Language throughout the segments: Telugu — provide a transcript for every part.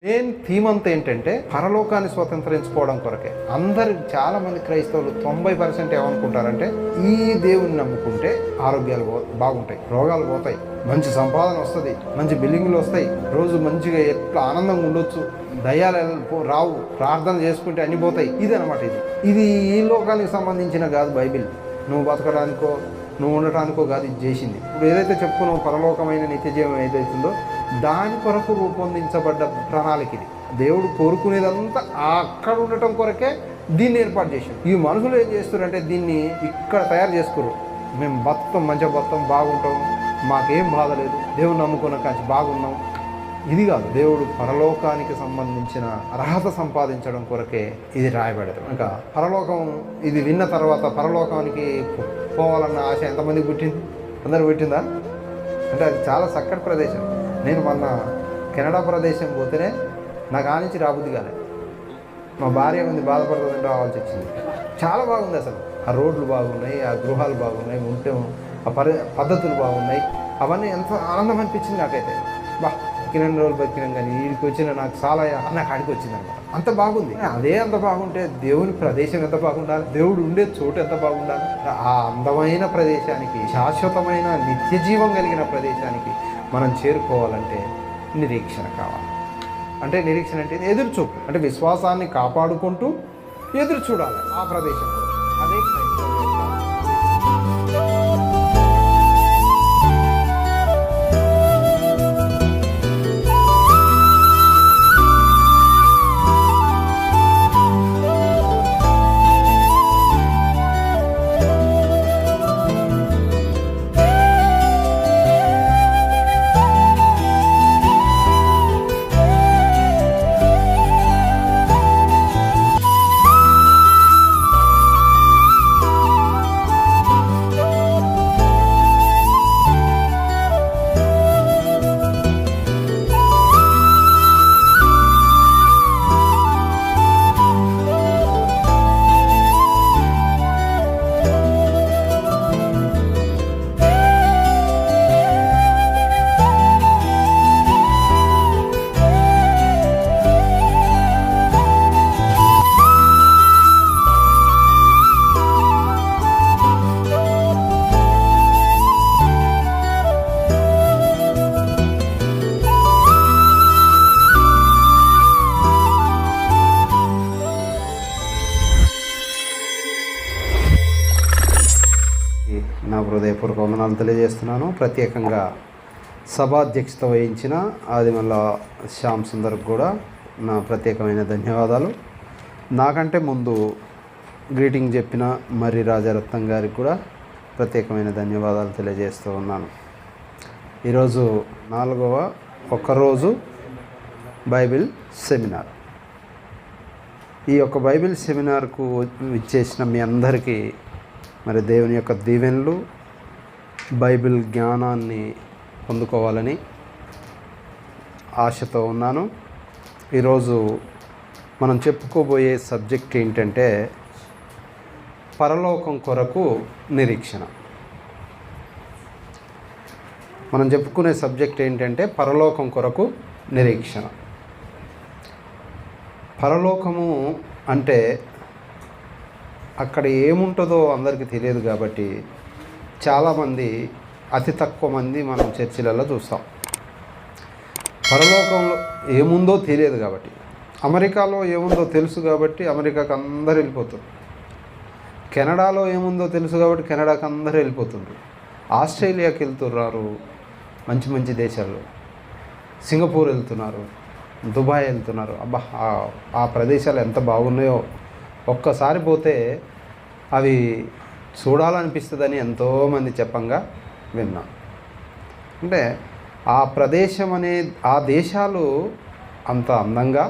మెయిన్ థీమ్ అంతా ఏంటంటే పరలోకాన్ని స్వతంత్రించుకోవడం కొరకే. అందరు చాలా మంది క్రైస్తవులు 90% ఏమనుకుంటారంటే ఈ దేవుని నమ్ముకుంటే ఆరోగ్యాలు బాగుంటాయి, రోగాలు పోతాయి, మంచి సంపాదన వస్తుంది, మంచి బిల్డింగ్లు వస్తాయి, రోజు మంచిగా ఎట్లా ఆనందంగా ఉండొచ్చు, దయ్యాలు రావు, ప్రార్థన చేసుకుంటే అన్ని పోతాయి. ఇది అనమాట. ఇది ఈ లోకానికి సంబంధించిన కాదు. బైబిల్ నువ్వు బతకడానికో నువ్వు ఉండటానికో కాదు ఇది చేసింది. ఇప్పుడు ఏదైతే చెప్పుకున్నావు పరలోకమైన నిత్య జీవం ఏదైతుందో దాని కొరకు రూపొందించబడ్డ ప్రణాళిక ఇది. దేవుడు కోరుకునేదంతా అక్కడ ఉండటం కొరకే దీన్ని ఏర్పాటు చేశాడు. ఈ మనుషులు ఏం చేస్తారంటే దీన్ని ఇక్కడ తయారు చేసుకోరు. మేము బతుకుతాం, మంచిగా బతుకుతాం, బాగుంటాం, మాకేం బాధ లేదు, దేవుడు నమ్ముకున్న కాచి బాగున్నాం. ఇది కాదు. దేవుడు పరలోకానికి సంబంధించిన అర్హత సంపాదించడం కొరకే ఇది రాయబడదు. ఇంకా పరలోకం ఇది విన్న తర్వాత పరలోకానికి పోవాలన్న ఆశ ఎంతమందికి పుట్టింది? అందరు పుట్టిందా? అంటే అది చాలా చక్కటి ప్రదేశం. నేను మొన్న కెనడా ప్రదేశం పోతేనే నాకు ఆ నుంచి రాబుద్ది కాలే. మా భార్య మంది బాధపడుతుందంటే రావాల్సి వచ్చింది. చాలా బాగుంది అసలు. ఆ రోడ్లు బాగున్నాయి, ఆ గృహాలు బాగున్నాయి, ఉంటే ఆ పద్ధతులు బాగున్నాయి. అవన్నీ ఎంత ఆనందం అనిపించింది నాకైతే. బతికిన రోజులు బతికినాం కానీ వీడికి వచ్చిన నాకు చాలా నాకు ఆడికి వచ్చింది అనమాట. అంత బాగుంది. అదే అంత బాగుంటే దేవుని ప్రదేశం ఎంత బాగుండాలి, దేవుడు ఉండే చోటు ఎంత బాగుండాలి. ఆ అందమైన ప్రదేశానికి, శాశ్వతమైన నిత్య జీవం కలిగిన ప్రదేశానికి మనం చేరుకోవాలంటే నిరీక్షణ కావాలి. అంటే నిరీక్షణ అంటే ఎదురుచూపు, అంటే విశ్వాసాన్ని కాపాడుకుంటూ ఎదురు చూడాలి ఆ ప్రదేశం. అదే నా హృదయపూర్వక వందనాలు తెలియజేస్తున్నాను. ప్రత్యేకంగా సభాధ్యక్షత వహించిన ఆదిమల్ల శ్యామ్ సుందర్కి కూడా నా ప్రత్యేకమైన ధన్యవాదాలు. నాకంటే ముందు గ్రీటింగ్ చెప్పిన మర్రి రాజారత్నం గారికి కూడా ప్రత్యేకమైన ధన్యవాదాలు తెలియజేస్తూ ఉన్నాను. ఈరోజు 4వ ఒక్కరోజు బైబిల్ సెమినార్. ఈ యొక్క బైబిల్ సెమినార్కు ఇచ్చేసిన మీ అందరికీ మరి దేవుని యొక్క దీవెనలు, బైబిల్ జ్ఞానాన్ని పొందుకోవాలని ఆశతో ఉన్నాను. ఈరోజు మనం చెప్పుకోబోయే సబ్జెక్ట్ ఏంటంటే పరలోకం కొరకు నిరీక్షణ. మనం చెప్పుకునే సబ్జెక్ట్ ఏంటంటే పరలోకం కొరకు నిరీక్షణ. పరలోకము అంటే అక్కడ ఏముంటుందో అందరికీ తెలియదు కాబట్టి చాలామంది, అతి తక్కువ మంది మనం చర్చిలలో చూస్తాం. పరలోకంలో ఏముందో తెలియదు కాబట్టి, అమెరికాలో ఏముందో తెలుసు కాబట్టి అమెరికాకు అందరూ వెళ్ళిపోతారు, కెనడాలో ఏముందో తెలుసు కాబట్టి కెనడాకి అందరూ వెళ్ళిపోతుండ్రు, ఆస్ట్రేలియాకి వెళ్తున్నారు, మంచి మంచి దేశాల్లో సింగపూర్ వెళ్తున్నారు, దుబాయ్ వెళ్తున్నారు. అబ్బా ఆ ప్రదేశాలు ఎంత బాగున్నాయో, ఒక్కసారి పోతే అవి చూడాలనిపిస్తుందని ఎంతోమంది చెప్పంగా విన్నాం. అంటే ఆ ప్రదేశం ఆ దేశాలు అంత అందంగా,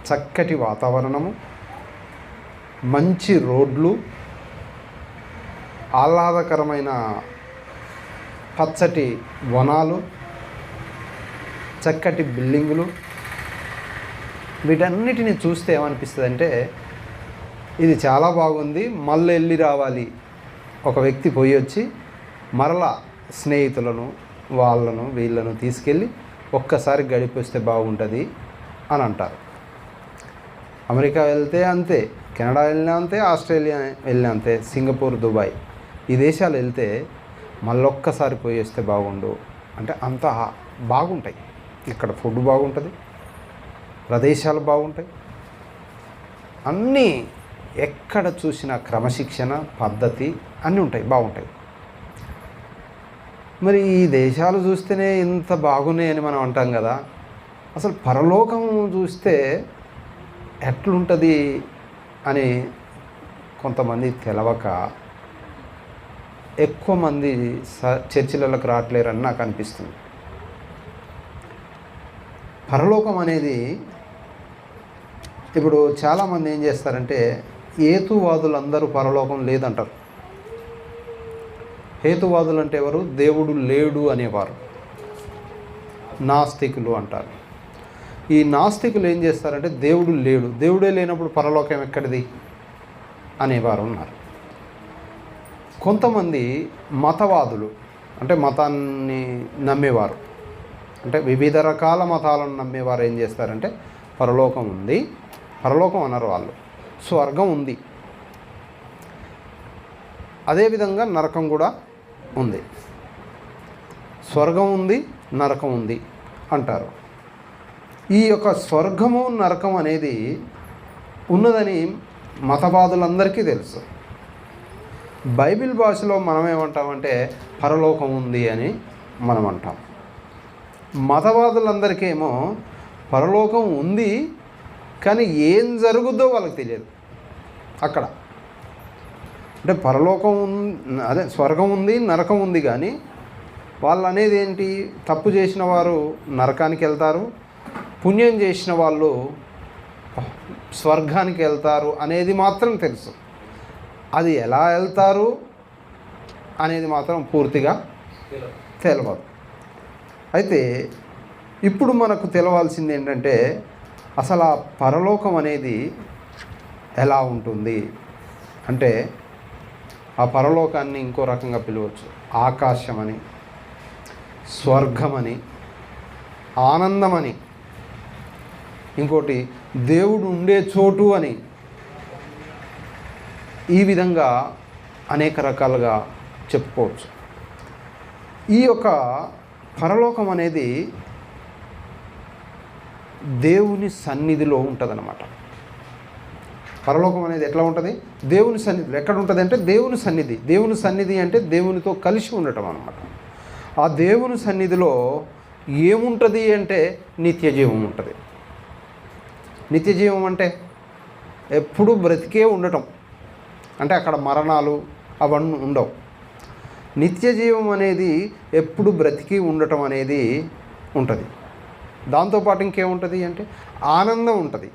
చక్కటి వాతావరణము, మంచి రోడ్లు, ఆహ్లాదకరమైన పచ్చటి వనాలు, చక్కటి బిల్డింగులు, వీటన్నిటిని చూస్తే ఏమనిపిస్తుంది అంటే ఇది చాలా బాగుంది, మళ్ళీ వెళ్ళి రావాలి. ఒక వ్యక్తి పోయి వచ్చి మరలా స్నేహితులను, వాళ్ళను, వీళ్ళను తీసుకెళ్ళి ఒక్కసారి గడిపొస్తే బాగుంటుంది అని అంటారు. అమెరికా వెళ్తే అంతే, కెనడా వెళ్ళినా అంతే, ఆస్ట్రేలియా వెళ్ళినా అంతే, సింగపూర్, దుబాయ్ ఈ దేశాలు వెళ్తే మళ్ళొక్కసారి పోయి వస్తే బాగుండు అంటే అంత బాగుంటాయి. ఇక్కడ ఫుడ్ బాగుంటుంది, ప్రదేశాలు బాగుంటాయి, అన్నీ ఎక్కడ చూసినా క్రమశిక్షణ, పద్ధతి అన్నీ ఉంటాయి, బాగుంటాయి. మరి ఈ దేశాలు చూస్తేనే ఇంత బాగున్నాయని మనం అంటాం కదా, అసలు పరలోకం చూస్తే ఎట్లుంటుంది అని కొంతమంది తెలవక ఎక్కువ మంది చర్చిలకు రావట్లేరని నాకు అనిపిస్తుంది. పరలోకం అనేది ఇప్పుడు చాలామంది ఏం చేస్తారంటే హేతువాదులందరూ పరలోకం లేదంటారు. హేతువాదులు అంటే ఎవరు? దేవుడు లేడు అనేవారు నాస్తికులు అంటారు. ఈ నాస్తికులు ఏం చేస్తారంటే దేవుడు లేడు, దేవుడే లేనప్పుడు పరలోకం ఎక్కడిది అనేవారు ఉన్నారు. కొంతమంది మతవాదులు అంటే మతాన్ని నమ్మేవారు, అంటే వివిధ రకాల మతాలను నమ్మేవారు ఏం చేస్తారంటే పరలోకం ఉంది, పరలోకం అన్నారు వాళ్ళు, స్వర్గం ఉంది, అదేవిధంగా నరకం కూడా ఉంది, స్వర్గం ఉంది, నరకం ఉంది అంటారు. ఈ యొక్క స్వర్గము నరకం అనేది ఉన్నదని మతవాదులందరికీ తెలుసు. బైబిల్ భాషలో మనం ఏమంటామంటే పరలోకం ఉంది అని మనం అంటాం. మతవాదులందరికీ ఏమో పరలోకం ఉంది కానీ ఏం జరుగుద్దో వాళ్ళకి తెలియదు. అక్కడ అంటే పరలోకం అదే స్వర్గం ఉంది, నరకం ఉంది, కానీ వాళ్ళు అనేది ఏంటి, తప్పు చేసిన వారు నరకానికి వెళ్తారు, పుణ్యం చేసిన వాళ్ళు స్వర్గానికి వెళ్తారు అనేది మాత్రం తెలుసు. అది ఎలా వెళ్తారు అనేది మాత్రం పూర్తిగా తెలియదు. అయితే ఇప్పుడు మనకు తెలవాల్సింది ఏంటంటే అసలు ఆ పరలోకం అనేది ఎలా ఉంటుంది అంటే ఆ పరలోకాన్ని ఇంకో రకంగా పిలవచ్చు, ఆకాశమని, స్వర్గమని, ఆనందమని, ఇంకోటి దేవుడు ఉండే చోటు అని, ఈ విధంగా అనేక రకాలుగా చెప్పుకోవచ్చు. ఈ యొక్క పరలోకం అనేది దేవుని సన్నిధిలో ఉంటుందన్నమాట. పరలోకం అనేది ఎట్లా ఉంటుంది? దేవుని సన్నిధిలో. ఎక్కడ ఉంటుంది అంటే దేవుని సన్నిధి. దేవుని సన్నిధి అంటే దేవునితో కలిసి ఉండటం అన్నమాట. ఆ దేవుని సన్నిధిలో ఏముంటుంది అంటే నిత్యజీవం ఉంటుంది. నిత్యజీవం అంటే ఎప్పుడూ బ్రతికే ఉండటం, అంటే అక్కడ మరణాలు అవన్నీ ఉండవు. నిత్యజీవం అనేది ఎప్పుడు బ్రతికి ఉండటం అనేది ఉంటుంది. దాంతోపాటు ఇంకేముంటుంది అంటే ఆనందం ఉంటుంది.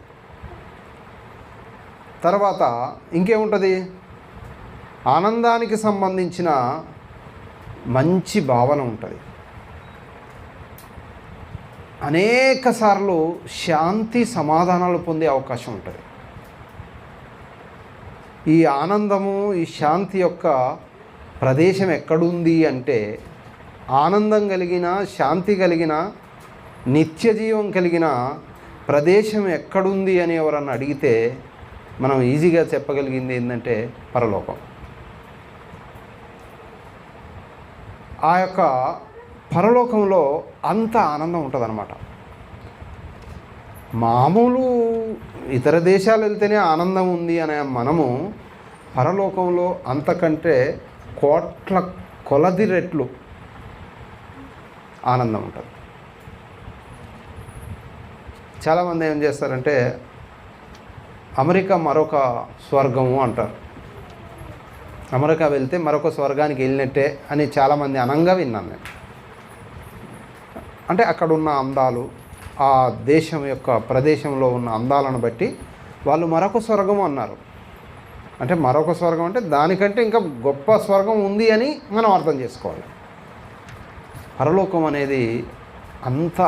తర్వాత ఇంకేముంటుంది? ఆనందానికి సంబంధించిన మంచి భావన ఉంటుంది. అనేక సార్లు శాంతి సమాధానాలు పొందే అవకాశం ఉంటుంది. ఈ ఆనందము, ఈ శాంతి యొక్క ప్రదేశం ఎక్కడుంది అంటే ఆనందం కలిగిన, శాంతి కలిగిన, నిత్యజీవం కలిగిన ప్రదేశం ఎక్కడుంది అని ఎవరన్నా అడిగితే మనం ఈజీగా చెప్పగలిగింది ఏంటంటే పరలోకం. ఆ యొక్క పరలోకంలో అంత ఆనందం ఉంటుందన్నమాట. మామూలు ఇతర దేశాలు వెళ్తేనే ఆనందం ఉంది అనే మనము పరలోకంలో అంతకంటే కోట్ల కొలది రెట్లు ఆనందం ఉంటుంది. చాలామంది ఏం చేస్తారంటే అమెరికా మరొక స్వర్గము అంటారు. అమెరికా వెళ్తే మరొక స్వర్గానికి వెళ్ళినట్టే అని చాలామంది అనంగా విన్నాను నేను. అంటే అక్కడ ఉన్న అందాలు, ఆ దేశం యొక్క ప్రదేశంలో ఉన్న అందాలను బట్టి వాళ్ళు మరొక స్వర్గం అన్నారు. అంటే మరొక స్వర్గం అంటే దానికంటే ఇంకా గొప్ప స్వర్గం ఉంది అని మనం అర్థం చేసుకోవాలి. పరలోకం అనేది అంత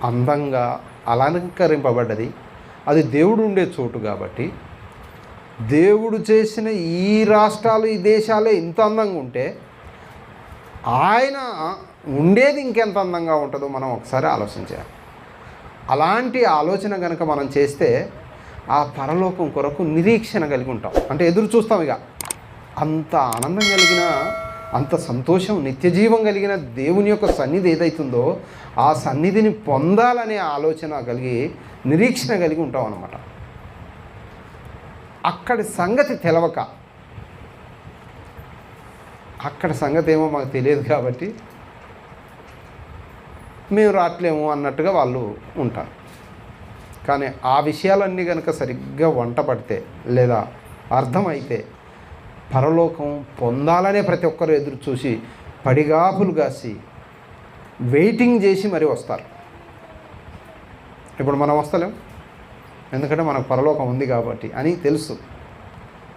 అందంగా అలంకరింపబడ్డది. అది దేవుడు ఉండే చోటు కాబట్టి, దేవుడు చేసిన ఈ రాష్ట్రాలు, ఈ దేశాలే ఇంత అందంగా ఉంటే ఆయన ఉండేది ఇంకెంత అందంగా ఉంటుందో మనం ఒకసారి ఆలోచించాలి. అలాంటి ఆలోచన కనుక మనం చేస్తే ఆ పరలోకం కొరకు నిరీక్షణ కలిగి ఉంటాం. అంటే ఎదురు చూస్తాం. ఇక అంత ఆనందం కలిగిన, అంత సంతోషం, నిత్యజీవం కలిగిన దేవుని యొక్క సన్నిధి ఏదైతుందో ఆ సన్నిధిని పొందాలనే ఆలోచన కలిగి నిరీక్షణ కలిగి ఉంటాం అన్నమాట. అక్కడి సంగతి తెలవక, అక్కడ సంగతి ఏమో మాకు తెలియదు కాబట్టి మేము రావట్లేము అన్నట్టుగా వాళ్ళు ఉంటారు. కానీ ఆ విషయాలన్నీ కనుక సరిగ్గా వంట పడితే లేదా అర్థమైతే పరలోకం పొందాలనే ప్రతి ఒక్కరు ఎదురు చూసి పడిగాపులు కాసి వెయిటింగ్ చేసి మరీ వస్తారు. ఇప్పుడు మనం వస్తలేం, ఎందుకంటే మనకు పరలోకం ఉంది కాబట్టి అని తెలుసు.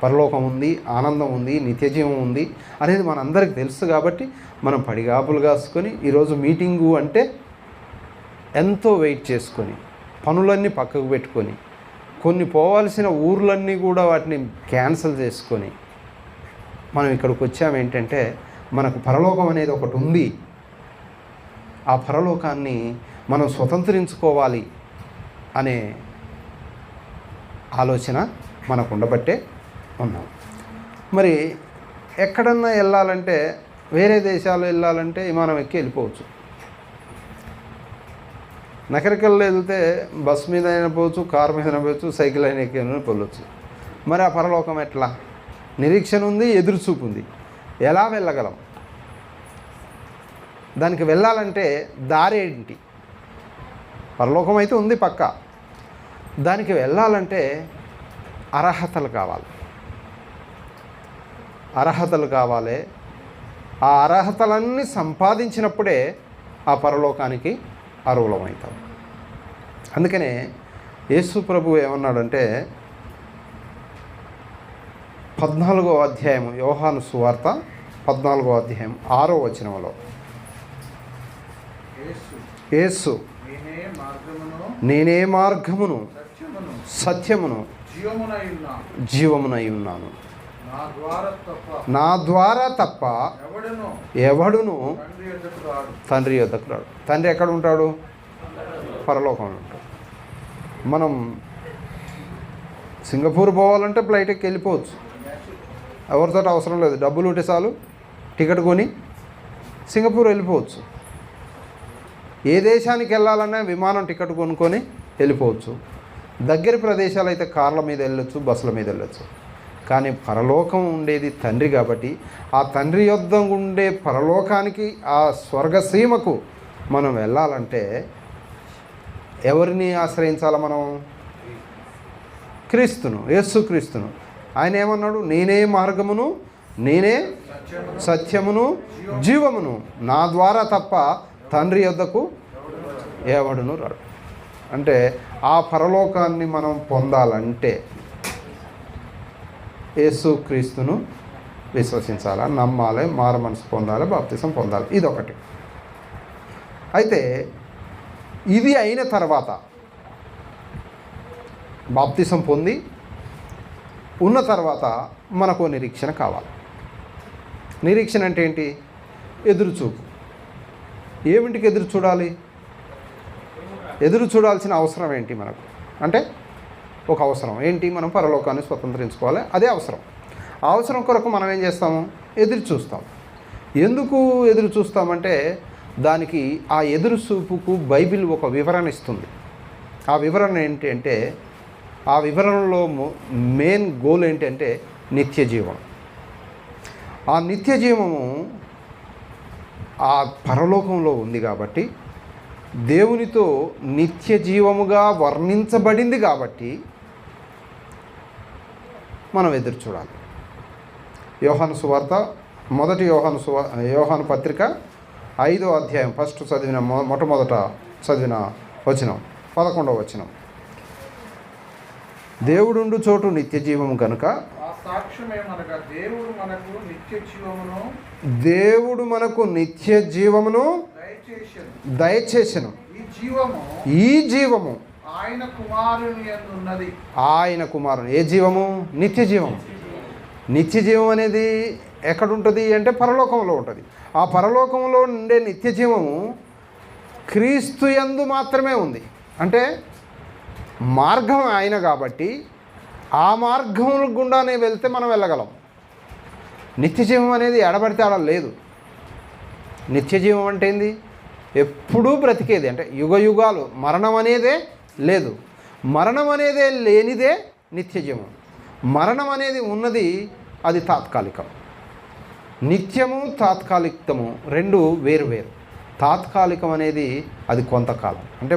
పరలోకం ఉంది, ఆనందం ఉంది, నిత్యజీవం ఉంది అనేది మనందరికీ తెలుసు కాబట్టి మనం పడిగాపులు కాసుకొని ఈరోజు మీటింగు అంటే ఎంతో వెయిట్ చేసుకొని పనులన్నీ పక్కకు పెట్టుకొని కొన్ని పోవాల్సిన ఊర్లన్నీ కూడా వాటిని క్యాన్సిల్ చేసుకొని మనం ఇక్కడికి వచ్చామేంటంటే మనకు పరలోకం అనేది ఒకటి ఉంది, ఆ పరలోకాన్ని మనం స్వతంత్రించుకోవాలి అనే ఆలోచన మనకు ఉండబట్టే ఉన్నాం. మరి ఎక్కడన్నా వెళ్ళాలంటే, వేరే దేశాలు వెళ్ళాలంటే విమానం ఎక్కి వెళ్ళిపోవచ్చు. నకరికల్లో వెళ్తే బస్ మీద అయినా పోవచ్చు, కారు మీద అయినా పోవచ్చు, సైకిల్ అయినా ఎక్కి వెళ్ళవచ్చు. మరి ఆ పరలోకం ఎట్లా? నిరీక్షణ ఉంది, ఎదురుచూపు ఉంది, ఎలా వెళ్ళగలం? దానికి వెళ్ళాలంటే దారి ఏంటి? పరలోకం అయితే ఉంది పక్క, దానికి వెళ్ళాలంటే అర్హతలు కావాలి. అర్హతలు కావాలి. ఆ అర్హతలన్నీ సంపాదించినప్పుడే ఆ పరలోకానికి అర్హులమవుతాం. అందుకనే యేసు ప్రభు ఏమన్నాడంటే 14వ అధ్యాయం యోహాను సువార్త 14వ అధ్యాయం 6వ వచనంలో యేసు నేనే మార్గమును సత్యమును జీవమునై ఉన్నాను, నా ద్వారా తప్ప ఎవడును తండ్రి యొద్దకు రాడు. తండ్రి ఎక్కడ ఉంటాడు? పరలోకంలో ఉంటాడు. మనం సింగపూర్ పోవాలంటే ఫ్లైట్ ఎక్కి వెళ్ళిపోవచ్చు, ఎవరితో అవసరం లేదు. డబ్బులు ఉంటే చాలు, టికెట్ కొని సింగపూర్ వెళ్ళిపోవచ్చు. ఏ దేశానికి వెళ్ళాలన్నా విమానం టికెట్ కొనుక్కొని వెళ్ళిపోవచ్చు. దగ్గర ప్రదేశాలు అయితే కార్ల మీద వెళ్ళొచ్చు, బస్సుల మీద వెళ్ళొచ్చు. కానీ పరలోకం ఉండేది తండ్రి కాబట్టి ఆ తండ్రి యొద్ద ఉండే పరలోకానికి, ఆ స్వర్గసీమకు మనం వెళ్ళాలంటే ఎవరిని ఆశ్రయించాలి? మనం క్రీస్తును, యేసుక్రీస్తును. ఆయన ఏమన్నాడు? నేనే మార్గమును, నేనే సత్యమును, జీవమును, నా ద్వారా తప్ప తండ్రి యొద్దకు ఎవడును రాడు. అంటే ఆ పరలోకాన్ని మనం పొందాలంటే యేసుక్రీస్తును విశ్వసించాలి, నమ్మాలి, మారు మనసు పొందాలి, బాప్తిసం పొందాలి. ఇదొకటి. అయితే ఇది అయిన తర్వాత బాప్తిసం పొంది ఉన్న తర్వాత మనకు నిరీక్షణ కావాలి. నిరీక్షణ అంటే ఏంటి? ఎదురుచూపు. ఏమిటికి ఎదురు చూడాలి? ఎదురు చూడాల్సిన అవసరం ఏంటి మనకు? అంటే ఒక అవసరం ఏంటి? మనం పరలోకాన్ని స్వతంత్రించుకోవాలి, అదే అవసరం. ఆ అవసరం కొరకు మనం ఏం చేస్తాము? ఎదురు చూస్తాం. ఎందుకు ఎదురు చూస్తామంటే దానికి ఆ ఎదురు చూపుకు బైబిల్ ఒక వివరణ ఇస్తుంది. ఆ వివరణ ఏంటి అంటే, ఆ వివరణలో మెయిన్ గోల్ ఏంటంటే నిత్య జీవం. ఆ నిత్య జీవము ఆ పరలోకంలో ఉంది కాబట్టి, దేవునితో నిత్య జీవముగా వర్ణించబడింది కాబట్టి మనం ఎదురు చూడాలి. యోహాను సువార్త మొదటి యోహాను పత్రిక 5వ అధ్యాయం ఫస్ట్ చదివిన మొట్టమొదట చదివిన వచనం 11వ వచనం. దేవుడుండు చోటు నిత్య జీవము కనుక దేవుడు మనకు నిత్య జీవమును దయచేసెను. ఈ జీవము ఆయన కుమారుని యందు ఉన్నది. ఆయన కుమారుని ఏ జీవము? నిత్య జీవం. నిత్య జీవం అనేది ఎక్కడుంటుంది అంటే పరలోకంలో ఉంటుంది. ఆ పరలోకంలో ఉండే నిత్య జీవము క్రీస్తు యందు మాత్రమే ఉంది. అంటే మార్గం ఆయన కాబట్టి ఆ మార్గం గుండానే వెళ్తే మనం వెళ్ళగలం. నిత్య జీవం అనేది ఎడబడితే అలా లేదు. నిత్య జీవం అంటే ఏంది? ఎప్పుడూ బ్రతికేది, అంటే యుగ యుగాలు. మరణం అనేదే లేదు. మరణం అనేదే లేనిదే నిత్య జీవం. మరణం అనేది ఉన్నది, అది తాత్కాలికం. నిత్యము తాత్కాలికము రెండు వేరు వేరు. తాత్కాలికం అనేది అది కొంతకాలం, అంటే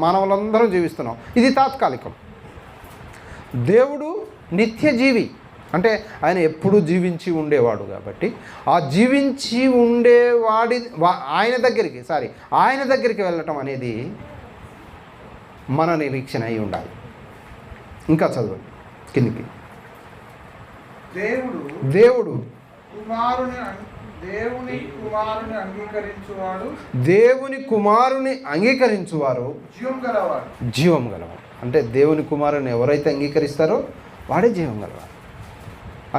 మానవులందరం జీవిస్తున్నాం, ఇది తాత్కాలికం. దేవుడు నిత్య జీవి, అంటే ఆయన ఎప్పుడూ జీవించి ఉండేవాడు కాబట్టి ఆ జీవించి ఉండేవాడి ఆయన దగ్గరికి వెళ్ళటం అనేది మన నిరీక్షణ అయి ఉండాలి. ఇంకా చదవండి కిందికి. దేవుడు దేవుని కుమారుని అంగీకరించువారు జీవం గలవారు. అంటే దేవుని కుమారుని ఎవరైతే అంగీకరిస్తారో వాడే జీవం గలవాడు.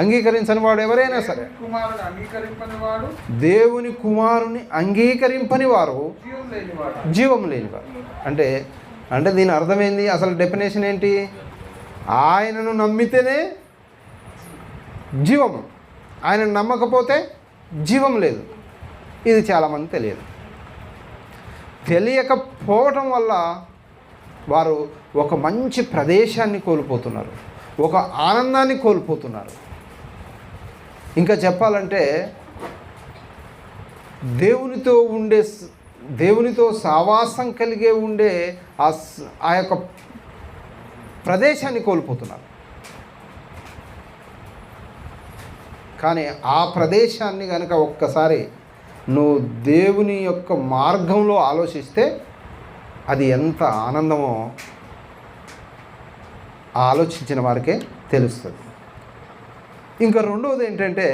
అంగీకరించని వాడు ఎవరైనా సరే, దేవుని కుమారుని అంగీకరింపని వారు జీవం లేనివారు. అంటే దీని అర్థమైంది. అసలు డెఫినేషన్ ఏంటి? ఆయనను నమ్మితేనే జీవము, ఆయనను నమ్మకపోతే జీవం లేదు. ఇది చాలామంది తెలియకపోవటం వల్ల వారు ఒక మంచి ప్రదేశాన్ని కోల్పోతున్నారు, ఒక ఆనందాన్ని కోల్పోతున్నారు. ఇంకా చెప్పాలంటే దేవునితో సావాసం కలిగే ఉండే ఆ యొక్క ప్రదేశాన్ని కోల్పోతున్నారు. కానీ ఆ ప్రదేశాన్ని కనుక ఒక్కసారి నువ్వు దేవుని యొక్క మార్గంలో ఆలోచిస్తే అది ఎంత ఆనందమో ఆలోచించిన వారికే తెలుస్తుంది. ఇంకా రెండవది ఏంటంటే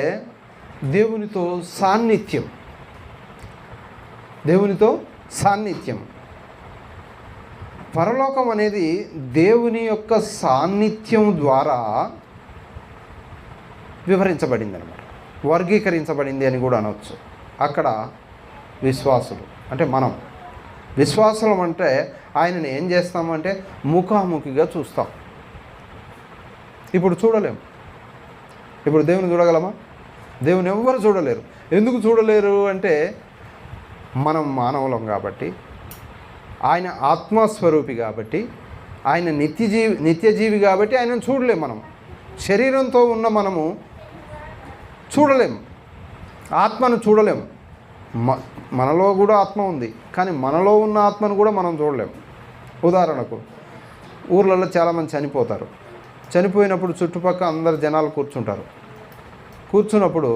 దేవునితో సాన్నిధ్యం. పరలోకం అనేది దేవుని యొక్క సాన్నిధ్యం ద్వారా వివరించబడింది అన్నమాట, వర్గీకరించబడింది అని కూడా అనవచ్చు. అక్కడ విశ్వాసులు అంటే మనం విశ్వాసం అంటే ఆయనని ఏం చేస్తామంటే ముఖాముఖిగా చూస్తాం. ఇప్పుడు చూడలేము. ఇప్పుడు దేవుని చూడగలమా? దేవుని ఎవ్వరు చూడలేరు. ఎందుకు చూడలేరు అంటే మనం మానవులం కాబట్టి, ఆయన ఆత్మస్వరూపి కాబట్టి, ఆయన నిత్యజీవి కాబట్టి ఆయనను చూడలేము. మనం శరీరంతో ఉన్న మనము చూడలేము, ఆత్మను చూడలేము. మనలో కూడా ఆత్మ ఉంది, కానీ మనలో ఉన్న ఆత్మను కూడా మనం చూడలేము. ఉదాహరణకు ఊర్లలో చాలామంది చనిపోతారు. చనిపోయినప్పుడు చుట్టుపక్కల అందరు జనాలు కూర్చున్నప్పుడు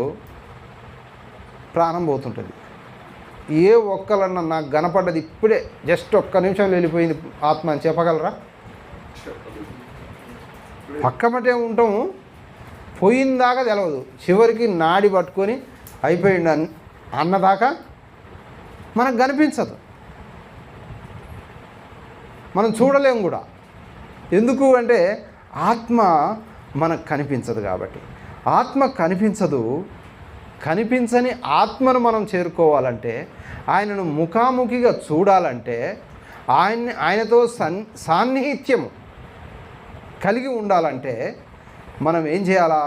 ప్రాణం పోతుంటుంది. ఏ ఒక్కలన్నా నాకు కనపడ్డది ఇప్పుడే జస్ట్ ఒక్క నిమిషం వెళ్ళిపోయింది ఆత్మ అని చెప్పగలరా? పక్కమటే ఉంటాము, పోయిందాకా తెలవదు. చివరికి నాడి పట్టుకొని అయిపోయింది అన్నదాకా మనకు కనిపించదు, మనం చూడలేము కూడా. ఎందుకు అంటే ఆత్మ మనకు కనిపించదు కాబట్టి. ఆత్మ కనిపించని ఆత్మను మనం చేరుకోవాలంటే, ఆయనను ముఖాముఖిగా చూడాలంటే, ఆయనతో సాన్నిహిత్యము కలిగి ఉండాలంటే మనం ఏం చేయాలా?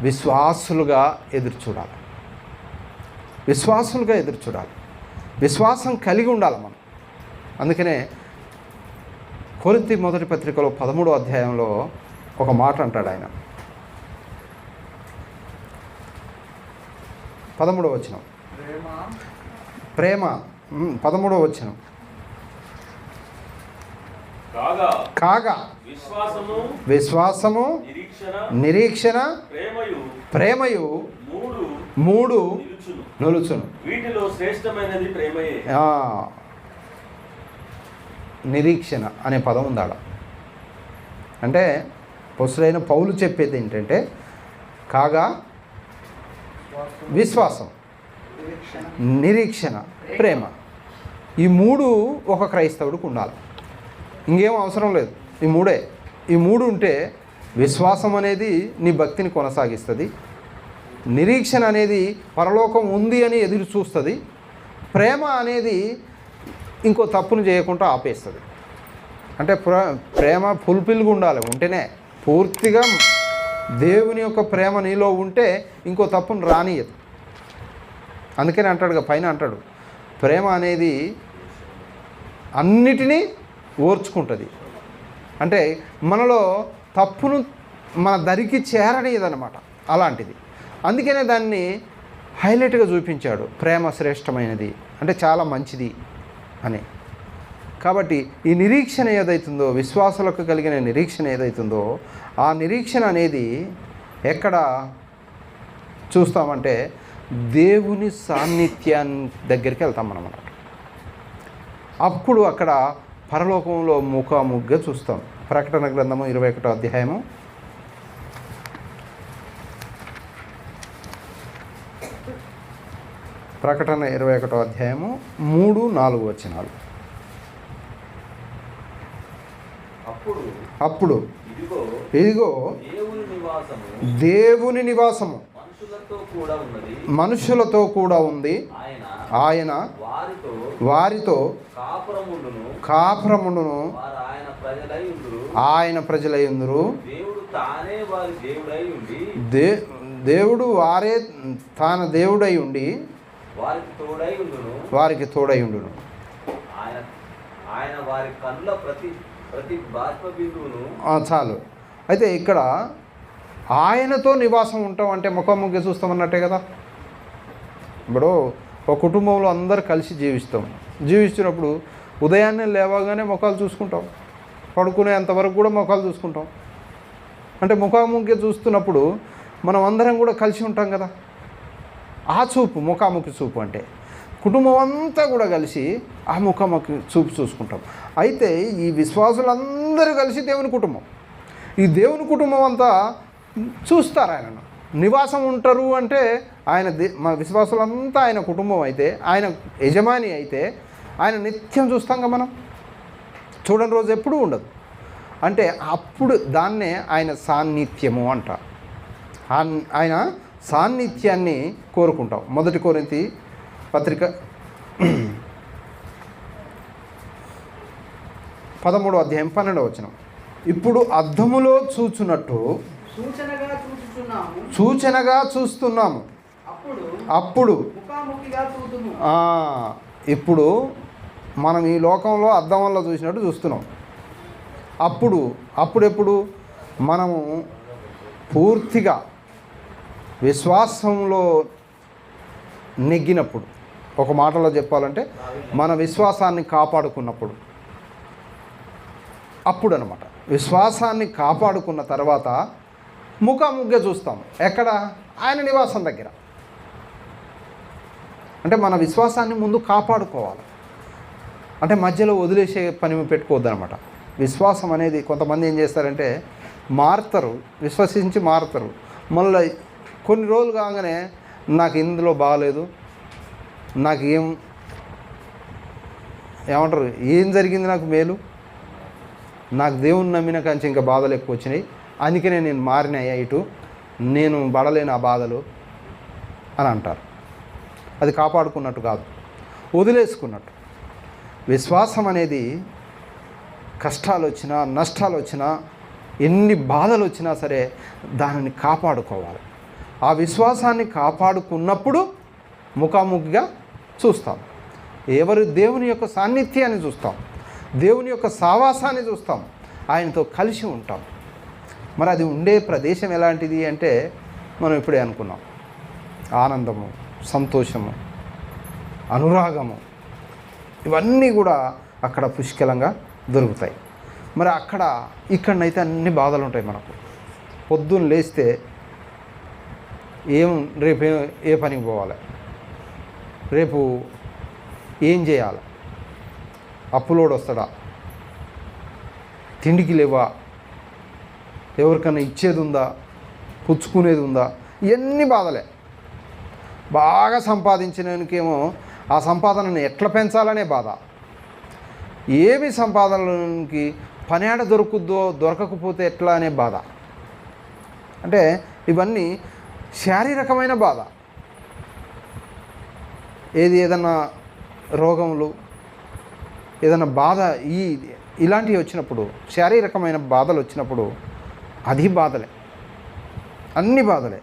విశ్వాసులుగా ఎదురు చూడాలి. విశ్వాసం కలిగి ఉండాలి మనం. అందుకనే కొరింథీ మొదటి పత్రికలో 13వ అధ్యాయంలో ఒక మాట అంటాడు ఆయన. 13వ వచనం, ప్రేమ 13వ వచనం. కాగా విశ్వాసము నిరీక్షణ ప్రేమయు మూడు నిలుచును. వీటిలో శ్రేష్టమైనది ప్రేమయే. నిరీక్షణ అనే పదం ఉంది ఆడ. అంటే అపోస్తలుడైన పౌలు చెప్పేది ఏంటంటే, కాగా విశ్వాసం, నిరీక్షణ, ప్రేమ, ఈ మూడు ఒక క్రైస్తవుడికి ఉండాలి. ఇంకేం అవసరం లేదు. ఈ మూడు ఉంటే విశ్వాసం అనేది నీ భక్తిని కొనసాగిస్తుంది. నిరీక్షణ అనేది పరలోకం ఉంది అని ఎదురు చూస్తుంది. ప్రేమ అనేది ఇంకో తప్పును చేయకుండా ఆపేస్తుంది. అంటే ప్రేమ ఫుల్ఫిల్గా ఉండాలి, ఉంటేనే పూర్తిగా దేవుని యొక్క ప్రేమ నీలో ఉంటే ఇంకో తప్పును రానియదు. అందుకని అంటాడుగా, పైన అంటాడు ప్రేమ అనేది అన్నిటినీ ఓర్చుకుంటుంది. అంటే మనలో తప్పును మన దరికి చేరనియదన్నమాట, అలాంటిది. అందుకనే దాన్ని హైలైట్గా చూపించాడు, ప్రేమ శ్రేష్టమైనది అంటే చాలా మంచిది అని. కాబట్టి ఈ నిరీక్షణ ఏదైతుందో, విశ్వాసులకు కలిగిన నిరీక్షణ ఏదైతుందో, ఆ నిరీక్షణ అనేది ఎక్కడ చూస్తామంటే దేవుని సాన్నిధ్యాన్ని దగ్గరికి వెళ్తాం మనం అన్నమాట. అప్పుడు అక్కడ పరలోకంలో ముఖాముఖిగా చూస్తాం. ప్రకటన గ్రంథము 21వ అధ్యాయము 3-4 వచనాలు. అప్పుడు ఇదిగో దేవుని నివాసము మనుషులతో కూడా ఉంది. ఆయన వారితో కాపురముండును, ఆయన ప్రజలై ఉందురు. దేవుడు వారే తాన దేవుడై ఉండి వారికి తోడై ఉండును. చాలు. అయితే ఇక్కడ ఆయనతో నివాసం ఉంటాం అంటే ముఖాముఖి చూస్తామన్నట్టే కదా. ఇప్పుడు ఒక కుటుంబంలో అందరు కలిసి జీవిస్తున్నప్పుడు ఉదయాన్నే లేవగానే ముఖాలు చూసుకుంటాం, పడుకునేంతవరకు కూడా ముఖాలు చూసుకుంటాం. అంటే ముఖాముఖి చూస్తున్నప్పుడు మనం అందరం కూడా కలిసి ఉంటాం కదా. ఆ చూపు ముఖాముఖి చూపు అంటే కుటుంబం అంతా కూడా కలిసి ఆ ముఖాముఖి చూపు చూసుకుంటాం. అయితే ఈ విశ్వాసులందరూ కలిసి దేవుని కుటుంబం. ఈ దేవుని కుటుంబం అంతా చూస్తారు, ఆయనను నివాసం ఉంటారు. అంటే ఆయన మా విశ్వాసులంతా ఆయన కుటుంబం అయితే, ఆయన యజమాని అయితే ఆయన నిత్యం చూస్తాం కదా మనం. చూడని రోజు ఎప్పుడూ ఉండదు. అంటే అప్పుడు దాన్నే ఆయన సాన్నిధ్యము అంట. ఆయన సాన్నిధ్యాన్ని కోరుకుంటాం. 1 కొరింథీ పత్రిక 13వ అధ్యాయం 12వ వచనం. ఇప్పుడు అద్దములో చూచున్నట్టు సూచనగా చూస్తున్నాము, అప్పుడు ఇప్పుడు మనం ఈ లోకంలో అద్దం వల్ల చూసినట్టు చూస్తున్నాం. అప్పుడెప్పుడు మనము పూర్తిగా విశ్వాసంలో నెగ్గినప్పుడు, ఒక మాటలో చెప్పాలంటే మన విశ్వాసాన్ని కాపాడుకున్నప్పుడు, అప్పుడు అనమాట. విశ్వాసాన్ని కాపాడుకున్న తర్వాత ముఖాముఖిగా చూస్తాం. ఎక్కడ? ఆయన నివాసం దగ్గర. అంటే మన విశ్వాసాన్ని ముందు కాపాడుకోవాలి. అంటే మధ్యలో వదిలేసే పని పెట్టుకోవద్దు అనమాట. విశ్వాసం అనేది కొంతమంది ఏం చేస్తారంటే మారుతారు, విశ్వసించి మారుతారు. మళ్ళీ కొన్ని రోజులు కాగానే నాకు ఇందులో బాగాలేదు, నాకు ఏమంటారు ఏం జరిగింది, నాకు మేలు, నాకు దేవుని నమ్మిన కంచి ఇంకా బాధలు ఎక్కువ వచ్చినాయి, అందుకనే నేను మారినాయా ఇటు, నేను పడలేను ఆ బాధలు అని అంటారు. అది కాపాడుకున్నట్టు కాదు, వదిలేసుకున్నట్టు. విశ్వాసం అనేది కష్టాలు వచ్చినా, నష్టాలు వచ్చినా, ఎన్ని బాధలు వచ్చినా సరే దానిని కాపాడుకోవాలి. ఆ విశ్వాసాన్ని కాపాడుకున్నప్పుడు ముఖాముఖిగా చూస్తాం. దేవుని యొక్క సాన్నిధ్యాన్ని చూస్తాం, దేవుని యొక్క సావాసాన్ని చూస్తాం, ఆయనతో కలిసి ఉంటాం. మరి అది ఉండే ప్రదేశం ఎలాంటిది అంటే మనం ఇప్పుడే అనుకున్నాం. ఆనందము, సంతోషము, అనురాగము, ఇవన్నీ కూడా అక్కడ పుష్కలంగా దొరుకుతాయి. మరి ఇక్కడనైతే అన్ని బాధలు ఉంటాయి మనకు. పొద్దున్న లేస్తే రేపు ఏ పనికి పోవాలి, రేపు ఏం చేయాలి, అప్పులోడు వస్తాడా, తిండికి లేవా, ఎవరికన్నా ఇచ్చేది ఉందా, పుచ్చుకునేది ఉందా, ఇవన్నీ బాధలే. బాగా సంపాదించడానికేమో ఆ సంపాదనను ఎట్లా పెంచాలనే బాధ. ఏమి సంపాదనకి పని ఆడ దొరకకపోతే ఎట్లా అనే బాధ. అంటే ఇవన్నీ శారీరకమైన బాధ, ఏదైనా రోగములు, ఏదైనా బాధ, ఇలాంటివి వచ్చినప్పుడు, శారీరకమైన బాధలు వచ్చినప్పుడు అది బాధలే, అన్ని బాధలే.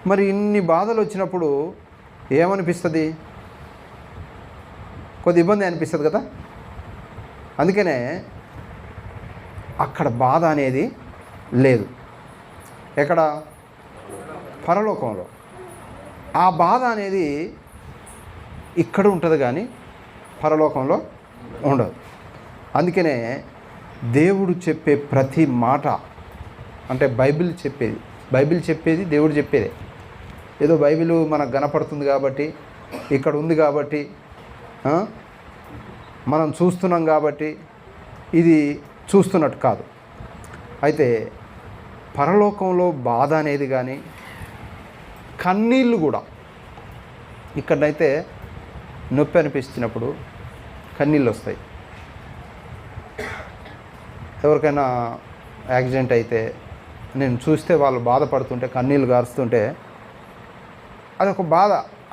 మరి ఇన్ని బాధలు వచ్చినప్పుడు ఏమనిపిస్తుంది? కొద్ది ఇబ్బంది అనిపిస్తుంది కదా. అందుకనే అక్కడ బాధ అనేది లేదు. ఎక్కడ? పరలోకంలో. ఆ బాధ అనేది ఇక్కడ ఉంటుంది కానీ పరలోకంలో ఉండదు. అందుకనే దేవుడు చెప్పే ప్రతి మాట, అంటే బైబిల్ చెప్పేది దేవుడు చెప్పేదే. ఏదో బైబిల్ మనకు కనపడుతుంది కాబట్టి, ఇక్కడ ఉంది కాబట్టి, మనం చూస్తున్నాం కాబట్టి ఇది చూస్తున్నట్టు కాదు. అయితే పరలోకంలో బాధ అనేది కానీ, కన్నీళ్ళు కూడా, ఇక్కడైతే నొప్పి అనిపించినప్పుడు కన్నీళ్ళు వస్తాయి. ఎవరికైనా యాక్సిడెంట్ అయితే నేను చూస్తే వాళ్ళు బాధపడుతుంటే, కన్నీళ్ళు గారుస్తుంటే అదొక బాధ.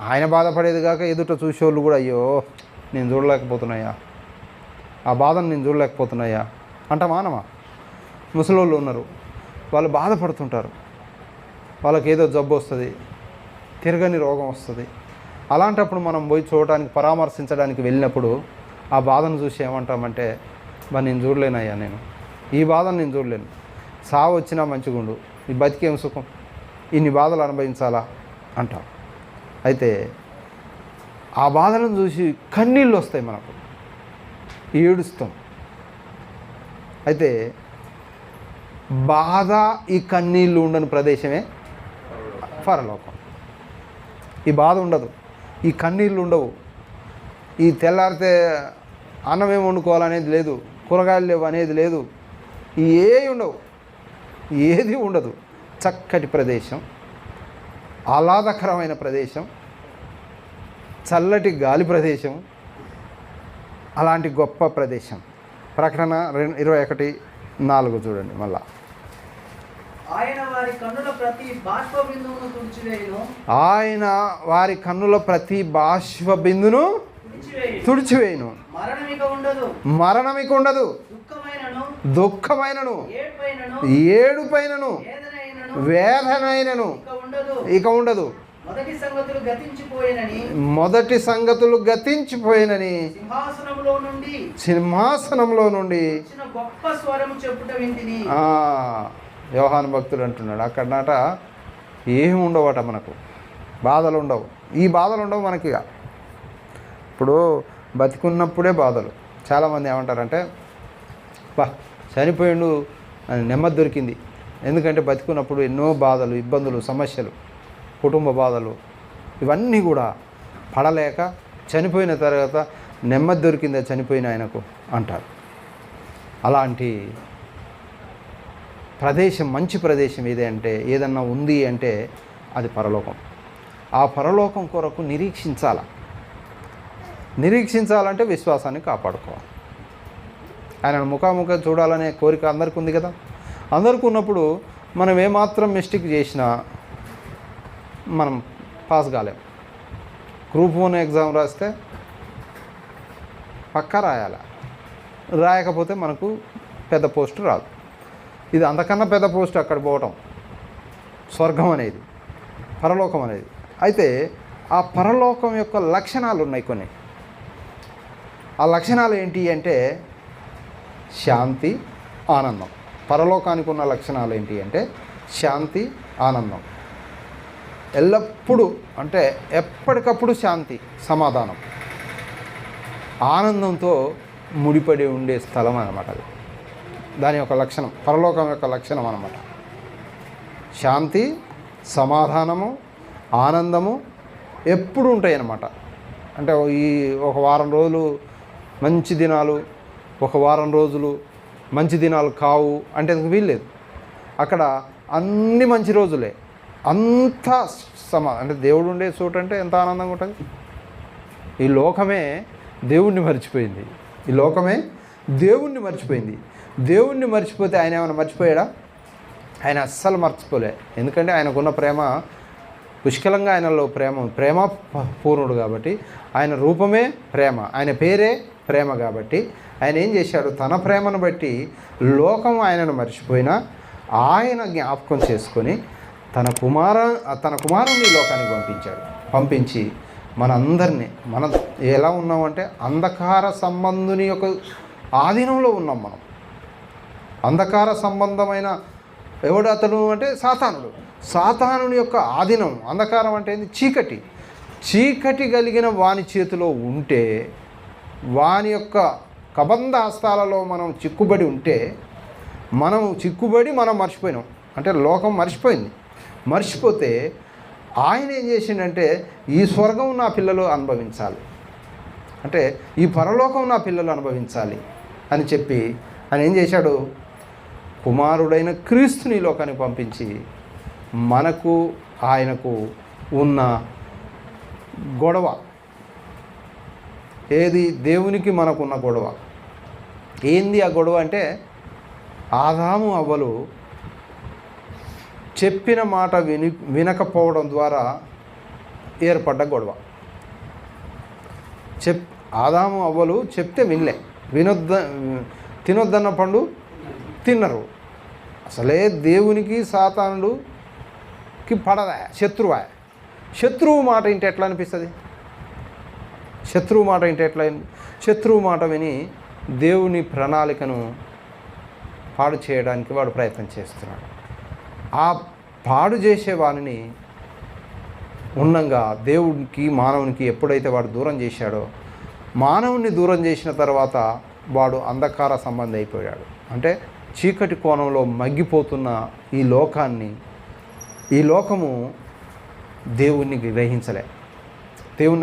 ఆయన బాధపడేది కాక ఎదుట చూసేవాళ్ళు కూడా, అయ్యో నేను చూడలేకపోతున్నాయా, ఆ బాధను నేను చూడలేకపోతున్నాయా అంటమానమా. ముసలోళ్ళు ఉన్నారు, వాళ్ళు బాధపడుతుంటారు, వాళ్ళకి ఏదో జబ్బు వస్తుంది, తిరగని రోగం వస్తుంది. అలాంటప్పుడు మనం పోయి చూడటానికి, పరామర్శించడానికి వెళ్ళినప్పుడు ఆ బాధను చూసి ఏమంటామంటే, నేను చూడలేనయ్యా, ఈ బాధను నేను చూడలేను, సావు వచ్చినా మంచిగుండు, ఈ బతికేం సుఖం, ఇన్ని బాధలు అనుభవించాలా అంటాం. అయితే ఆ బాధలను చూసి కన్నీళ్ళు వస్తాయి, మనకు ఏడుస్తాం. అయితే బాధ, ఈ కన్నీళ్ళు ఉండని ప్రదేశమే పరలోకం. ఈ బాధ ఉండదు, ఈ కన్నీళ్ళు ఉండవు, ఈ తెల్లారితే అన్నం ఏమి వండుకోవాలనేది లేదు, కూరగాయలు లేవు అనేది లేదు, ఏవి ఉండవు, ఏది ఉండదు. చక్కటి ప్రదేశం, ఆహ్లాదకరమైన ప్రదేశం, చల్లటి గాలి ప్రదేశం, అలాంటి గొప్ప ప్రదేశం. ప్రకటన 21:4 చూడండి మళ్ళా. ఆయన వారి కన్నుల ప్రతి బాష్ప బిందువును తుడిచివేయును. మరణమిక ఉండదు, దుఃఖమైనను, ఏడుపైనను, వేదనైనను ఇక ఉండదు. మొదటి సంగతులు గతించిపోయినని సింహాసనంలో నుండి గొప్ప స్వరం చెప్పుట వింటిని. యోహాను భక్తుడు అంటున్నాడు, అక్కడనట ఏమి ఉండవట, మనకు బాధలు ఉండవు. ఈ బాధలు ఉండవు మనకి. ఇప్పుడు బతికున్నప్పుడే బాధలు. చాలామంది ఏమంటారంటే, చనిపోయిండు అని నెమ్మది దొరికింది. ఎందుకంటే బతికున్నప్పుడు ఎన్నో బాధలు, ఇబ్బందులు, సమస్యలు, కుటుంబ బాధలు, ఇవన్నీ కూడా పడలేక చనిపోయిన తర్వాత నెమ్మది దొరికిందే చనిపోయిన ఆయనకు అంటారు. అలాంటి ప్రదేశం, మంచి ప్రదేశం ఏదంటే, ఏదన్నా ఉంది అంటే అది పరలోకం. ఆ పరలోకం కొరకు నిరీక్షించాలంటే విశ్వాసాన్ని కాపాడుకోవాలి. ఆయనను ముఖాముఖం చూడాలనే కోరిక అందరికీ ఉంది కదా. అందరికీ ఉన్నప్పుడు మనం ఏమాత్రం మిస్టేక్ చేసినా మనం పాస్ కాలేం. గ్రూప్ 1 ఎగ్జామ్ రాస్తే పక్కా రాయకపోతే మనకు పెద్ద పోస్టు రాదు. ఇది అంతకన్నా పెద్ద పోస్ట్ అక్కడ పోవటం, స్వర్గం అనేది, పరలోకం అనేది. అయితే ఆ పరలోకం యొక్క లక్షణాలు ఉన్నాయి కొన్ని. ఆ లక్షణాలు ఏంటి అంటే శాంతి, ఆనందం. పరలోకానికి ఉన్న లక్షణాలు ఏంటి అంటే శాంతి, ఆనందం. ఎల్లప్పుడూ అంటే ఎప్పటికప్పుడు శాంతి, సమాధానం, ఆనందంతో ముడిపడి ఉండే స్థలం అన్నమాట. అది దాని యొక్క లక్షణం, పరలోకం యొక్క లక్షణం అన్నమాట. శాంతి, సమాధానము, ఆనందము ఎప్పుడు ఉంటాయి అన్నమాట. అంటే ఒక వారం రోజులు మంచి దినాలు, ఒక వారం రోజులు మంచి దినాలు కావు అంటే వీల్లేదు. అక్కడ అన్ని మంచి రోజులే, అంత అంటే దేవుడు ఉండే చోటు అంటే ఎంత ఆనందంగా ఉంటుంది. ఈ లోకమే దేవుణ్ణి మర్చిపోయింది. దేవుణ్ణి మర్చిపోతే ఆయన ఏమైనా మర్చిపోయాడా? ఆయన అస్సలు మర్చిపోలే. ఎందుకంటే ఆయనకున్న ప్రేమ పుష్కలంగా ఆయనలో ప్రేమ పూర్ణుడు కాబట్టి ఆయన రూపమే ప్రేమ, ఆయన పేరే ప్రేమ కాబట్టి ఆయన ఏం చేశాడు, తన ప్రేమను బట్టి లోకం ఆయనను మర్చిపోయినా ఆయన జ్ఞాపకం చేసుకొని తన కుమారుని లోకానికి పంపించి మనందరినీ మనం ఎలా ఉన్నామంటే అంధకార సంబంధుని యొక్క ఆధీనంలో ఉన్నాం. మనం అంధకార సంబంధమైన ఎవడు అతడు అంటే సాతానుని యొక్క ఆధీనం. అంధకారం అంటే ఏంది? చీకటి కలిగిన వాని చేతిలో ఉంటే, వాని యొక్క కబంధ హస్తాలలో మనం చిక్కుబడి ఉంటే, మనం మర్చిపోయినాం. అంటే లోకం మర్చిపోతే ఆయన ఏం చేసిండంటే ఈ స్వర్గం నా పిల్లలు అనుభవించాలి, అంటే ఈ పరలోకం నా పిల్లలు అనుభవించాలి అని చెప్పి ఆయన ఏం చేశాడు, కుమారుడైన క్రీస్తుని లోకానికి పంపించి మనకు ఆయనకు ఉన్న గొడవ ఏది? దేవునికి మనకున్న గొడవ ఏంది? ఆ గొడవ అంటే ఆదాము అవ్వలు చెప్పిన మాట వినకపోవడం ద్వారా ఏర్పడ్డ గొడవ. ఆదాము అవ్వలు చెప్తే వినలే, తినొద్దన్న పండు తిన్నరు. అసలే దేవునికి సాతానుడికి పడదా, శత్రువు మాట ఇంటే ఎట్లా అనిపిస్తుంది? శత్రువు మాట విని దేవుని ప్రణాళికను పాడు చేయడానికి వాడు ప్రయత్నం చేస్తున్నాడు. ఆ పాడు చేసే వాడిని ఉండంగా దేవునికి మానవునికి ఎప్పుడైతే వాడు దూరం చేశాడో, మానవుని దూరం చేసిన తర్వాత వాడు అంధకార సంబంధి అయిపోయాడు. అంటే చీకటి కోణంలో మగ్గిపోతున్న ఈ లోకము దేవుణ్ణి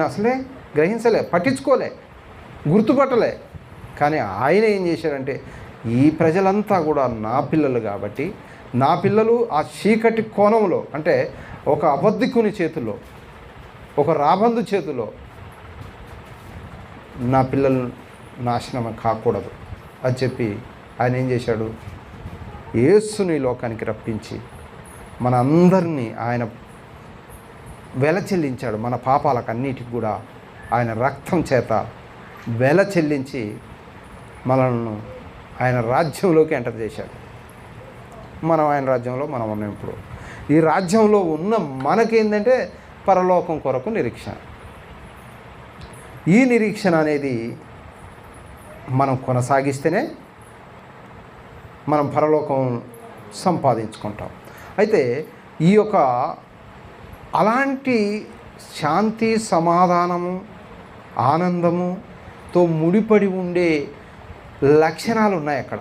అసలే గ్రహించలే, పట్టించుకోలే, గుర్తుపట్టలే. కానీ ఆయన ఏం చేశాడంటే ఈ ప్రజలంతా కూడా నా పిల్లలు కాబట్టి, నా పిల్లలు ఆ చీకటి కోణంలో, అంటే ఒక అబద్ధికుని చేతిలో, ఒక రాబందు చేతిలో నా పిల్లలు నాశనం కాకూడదు అని చెప్పి ఆయన ఏం చేశాడు, యేసుని లోకానికి రప్పించి మన అందరినీ ఆయన వెల చెల్లించాడు. మన పాపాలకన్నిటికి కూడా ఆయన రక్తం చేత వెల చెల్లించి మనల్ని ఆయన రాజ్యంలోకి ఎంటర్ చేశాడు. మనం ఆయన రాజ్యంలో మనం ఉన్నాం. ఇప్పుడు ఈ రాజ్యంలో ఉన్న మనకేంటంటే పరలోకం కొరకు నిరీక్షణ. ఈ నిరీక్షణ అనేది మనం కొనసాగిస్తేనే మనం పరలోకం సంపాదించుకుంటాం. అయితే ఈ యొక్క అలాంటి శాంతి, సమాధానము, ఆనందముతో ముడిపడి ఉండే లక్షణాలు ఉన్నాయి అక్కడ.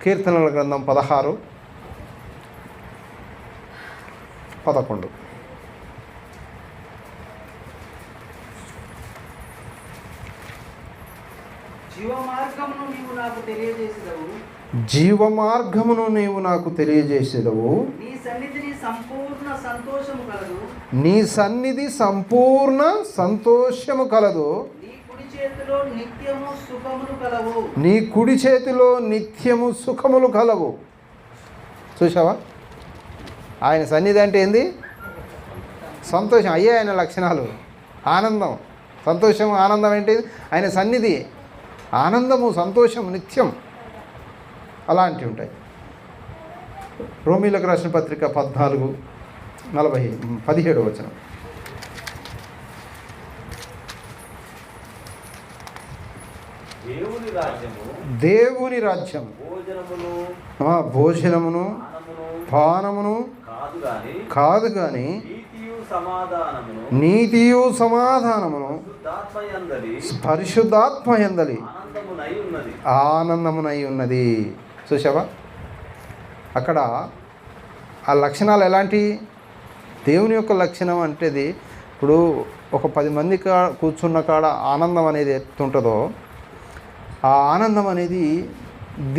కీర్తనల గ్రంథం 16:11 జీవమార్గమును నీవు నాకు తెలియజేసేదవు. నీ సన్నిధి సంపూర్ణ సంతోషము కలదు. నీ కుడి చేతిలో నిత్యము సుఖములు కలవు. చూసావా? ఆయన సన్నిధి అంటే ఏంది? సంతోషం. అయ్యే ఆయన లక్షణాలు. ఆనందం, సంతోషం, ఆనందం ఏంటి? ఆయన సన్నిధి ఆనందము, సంతోషం, నిత్యం అలాంటివి ఉంటాయి. రోమీలకు రాసిన పత్రిక 14:17 వచనం. దేవుని రాజ్యం భోజనమును పానమును కాదు గాని నీతియు సమాధానమును పరిశుద్ధాత్మ యందలి ఆనందమునై ఉన్నది. చూసావా? అక్కడ ఆ లక్షణాలు ఎలాంటి? దేవుని యొక్క లక్షణం అంటేది ఇప్పుడు ఒక 10 మంది కూర్చున్న కాడ ఆనందం అనేది ఎత్తుంటుందో, ఆ ఆనందం అనేది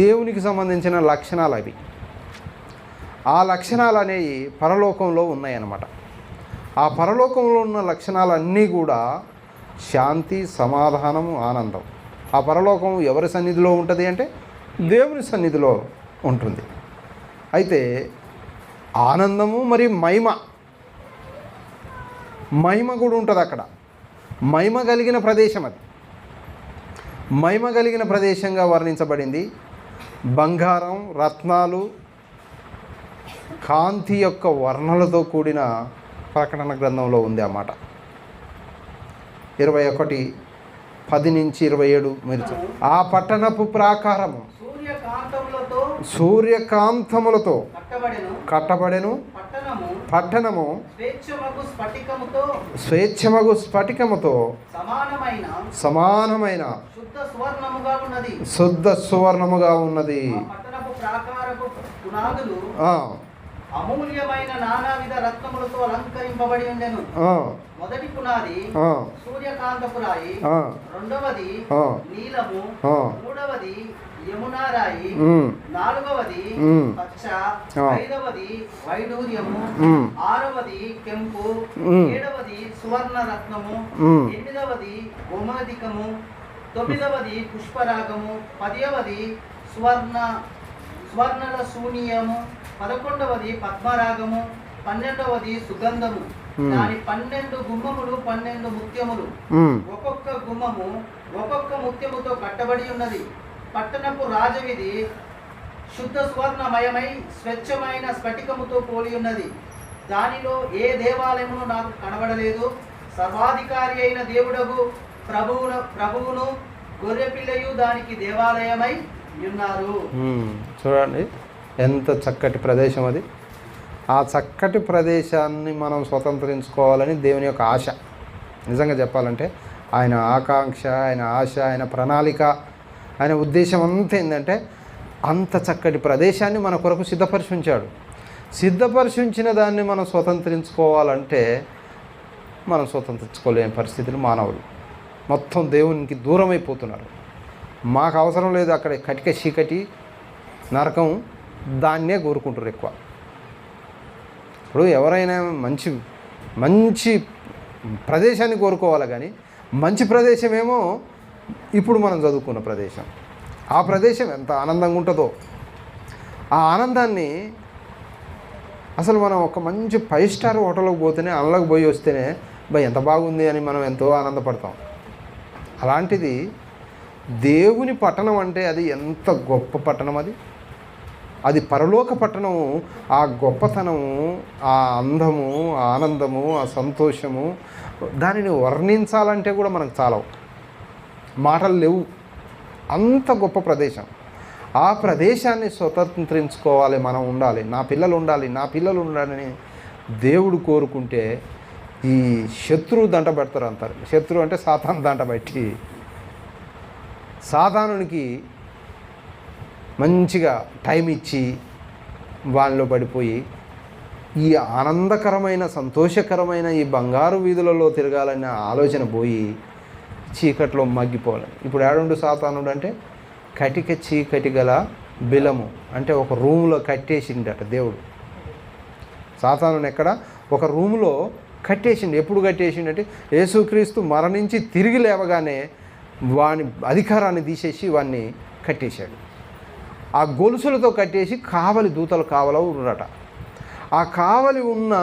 దేవునికి సంబంధించిన లక్షణాలు అవి. ఆ లక్షణాలు అనేవి పరలోకంలో ఉన్నాయన్నమాట. ఆ పరలోకంలో ఉన్న లక్షణాలన్నీ కూడా శాంతి, సమాధానము, ఆనందం. ఆ పరలోకం ఎవరి సన్నిధిలో ఉంటుంది అంటే దేవుని సన్నిధిలో ఉంటుంది. అయితే ఆనందము మరియు మహిమ మహిమ కూడా ఉంటుంది అక్కడ. మహిమ కలిగిన ప్రదేశం అది. మహిమ కలిగిన ప్రదేశంగా వర్ణించబడింది. బంగారం, రత్నాలు, కాంతి యొక్క వర్ణలతో కూడిన ప్రకటన గ్రంథంలో ఉంది అన్నమాట. 21:10-27 మీరు ఆ పట్టణపు ప్రాకారము సూర్యకాంతములతో కట్టబడెను. పట్టణము స్వేచ్ఛమగు స్ఫటికముతో సమానమైన శుద్ధ సువర్ణముగా ఉన్నది. అమూల్యమైన నానావిధ రత్నములతో అలంకరింపబడి ఉండెను. మొదటి పునాది సూర్యకాంతపు రాయి, రెండవది నీలము, మూడవది యమునా రాయి, నాలుగవది పచ్చ, ఐదవది వైడూర్యము, ఆరవది కెంపు, ఏడవది సువర్ణ రత్నము, ఎనిమిదవది గోమేధికము, తొమ్మిదవది పుష్పరాగము, 10వది స్వర్ణల శూన్యము, 11వది పద్మరాగము, 12వది సుగంధము. దాని 12 గుమ్మములు 12 ముత్యములు, ఒక్కొక్క గుమ్మము ఒక్కొక్క ముత్యముతో కట్టబడి ఉన్నది. పట్టణపు రాజవిధి శుద్ధ సువర్ణమయమై స్వచ్ఛమైన స్ఫటికముతో పోలి ఉన్నది. దానిలో ఏ దేవాలయమును నాకు కనబడలేదు. సర్వాధికారి అయిన దేవుడగు ప్రభువును గొర్రెపిల్లయు దానికి దేవాలయమై ఉన్నారు. చూడండి ఎంత చక్కటి ప్రదేశం అది. ఆ చక్కటి ప్రదేశాన్ని మనం స్వతంత్రించుకోవాలని దేవుని యొక్క ఆశ. నిజంగా చెప్పాలంటే ఆయన ఆకాంక్ష, ఆయన ఆశ, ఆయన ప్రణాళిక, ఆయన ఉద్దేశం అంతా ఏంటంటే అంత చక్కటి ప్రదేశాన్ని మన కొరకు సిద్ధపరిచుంచాడు. సిద్ధపరిచుంచిన దాన్ని మనం స్వతంత్రించుకోవాలంటే మనం స్వతంత్రించుకోలేని పరిస్థితులు మానవులు మొత్తం దేవునికి దూరం అయిపోతున్నారు. మాకు అవసరం లేదు అక్కడ కటిక చీకటి నరకం, దాన్నే కోరుకుంటారు ఎక్కువ. ఇప్పుడు ఎవరైనా మంచి మంచి ప్రదేశాన్ని కోరుకోవాలి, కానీ మంచి ప్రదేశమేమో ఇప్పుడు మనం చదువుకున్న ప్రదేశం. ఆ ప్రదేశం ఎంత ఆనందంగా ఉంటుందో, ఆ ఆనందాన్ని అసలు మనం ఒక మంచి 5 స్టార్ హోటల్కి పోతేనే, అందులోకి పోయి వస్తేనే ఎంత బాగుంది అని మనం ఎంతో ఆనందపడతాం. అలాంటిది దేవుని పట్టణం అంటే అది ఎంత గొప్ప పట్టణం. అది పరలోక పట్టణము. ఆ గొప్పతనము, ఆ అందము, ఆ ఆనందము, ఆ సంతోషము, దానిని వర్ణించాలంటే కూడా మనకు చాలవు, మాటలు లేవు. అంత గొప్ప ప్రదేశం. ఆ ప్రదేశాన్ని స్వతంత్రించుకోవాలి, మనం ఉండాలి, నా పిల్లలు ఉండాలని దేవుడు కోరుకుంటే ఈ శత్రువు దంట పెడతారు అంటారు. శత్రువు అంటే సాతాను దంట పెట్టి సాతానునికి మంచిగా టైం ఇచ్చి వాళ్ళలో పడిపోయి ఈ ఆనందకరమైన సంతోషకరమైన ఈ బంగారు వీధులలో తిరగాలన్న ఆలోచన పోయి చీకట్లో మగ్గిపోవాలి. ఇప్పుడు ఏడుండు సాతానుడు అంటే కటిక చీకటి గల బిలము అంటే ఒక రూములో కట్టేసిండట దేవుడు. సాతానుని ఎక్కడ ఒక రూములో కట్టేసిండు. ఎప్పుడు కట్టేసిండంటే యేసుక్రీస్తు మరణించి తిరిగి లేవగానే వాని అధికారాన్ని తీసేసి వాన్ని కట్టేశాడు. ఆ గొలుసులతో కట్టేసి దూతలు కావల ఉన్నారట. ఆ కావలి ఉన్న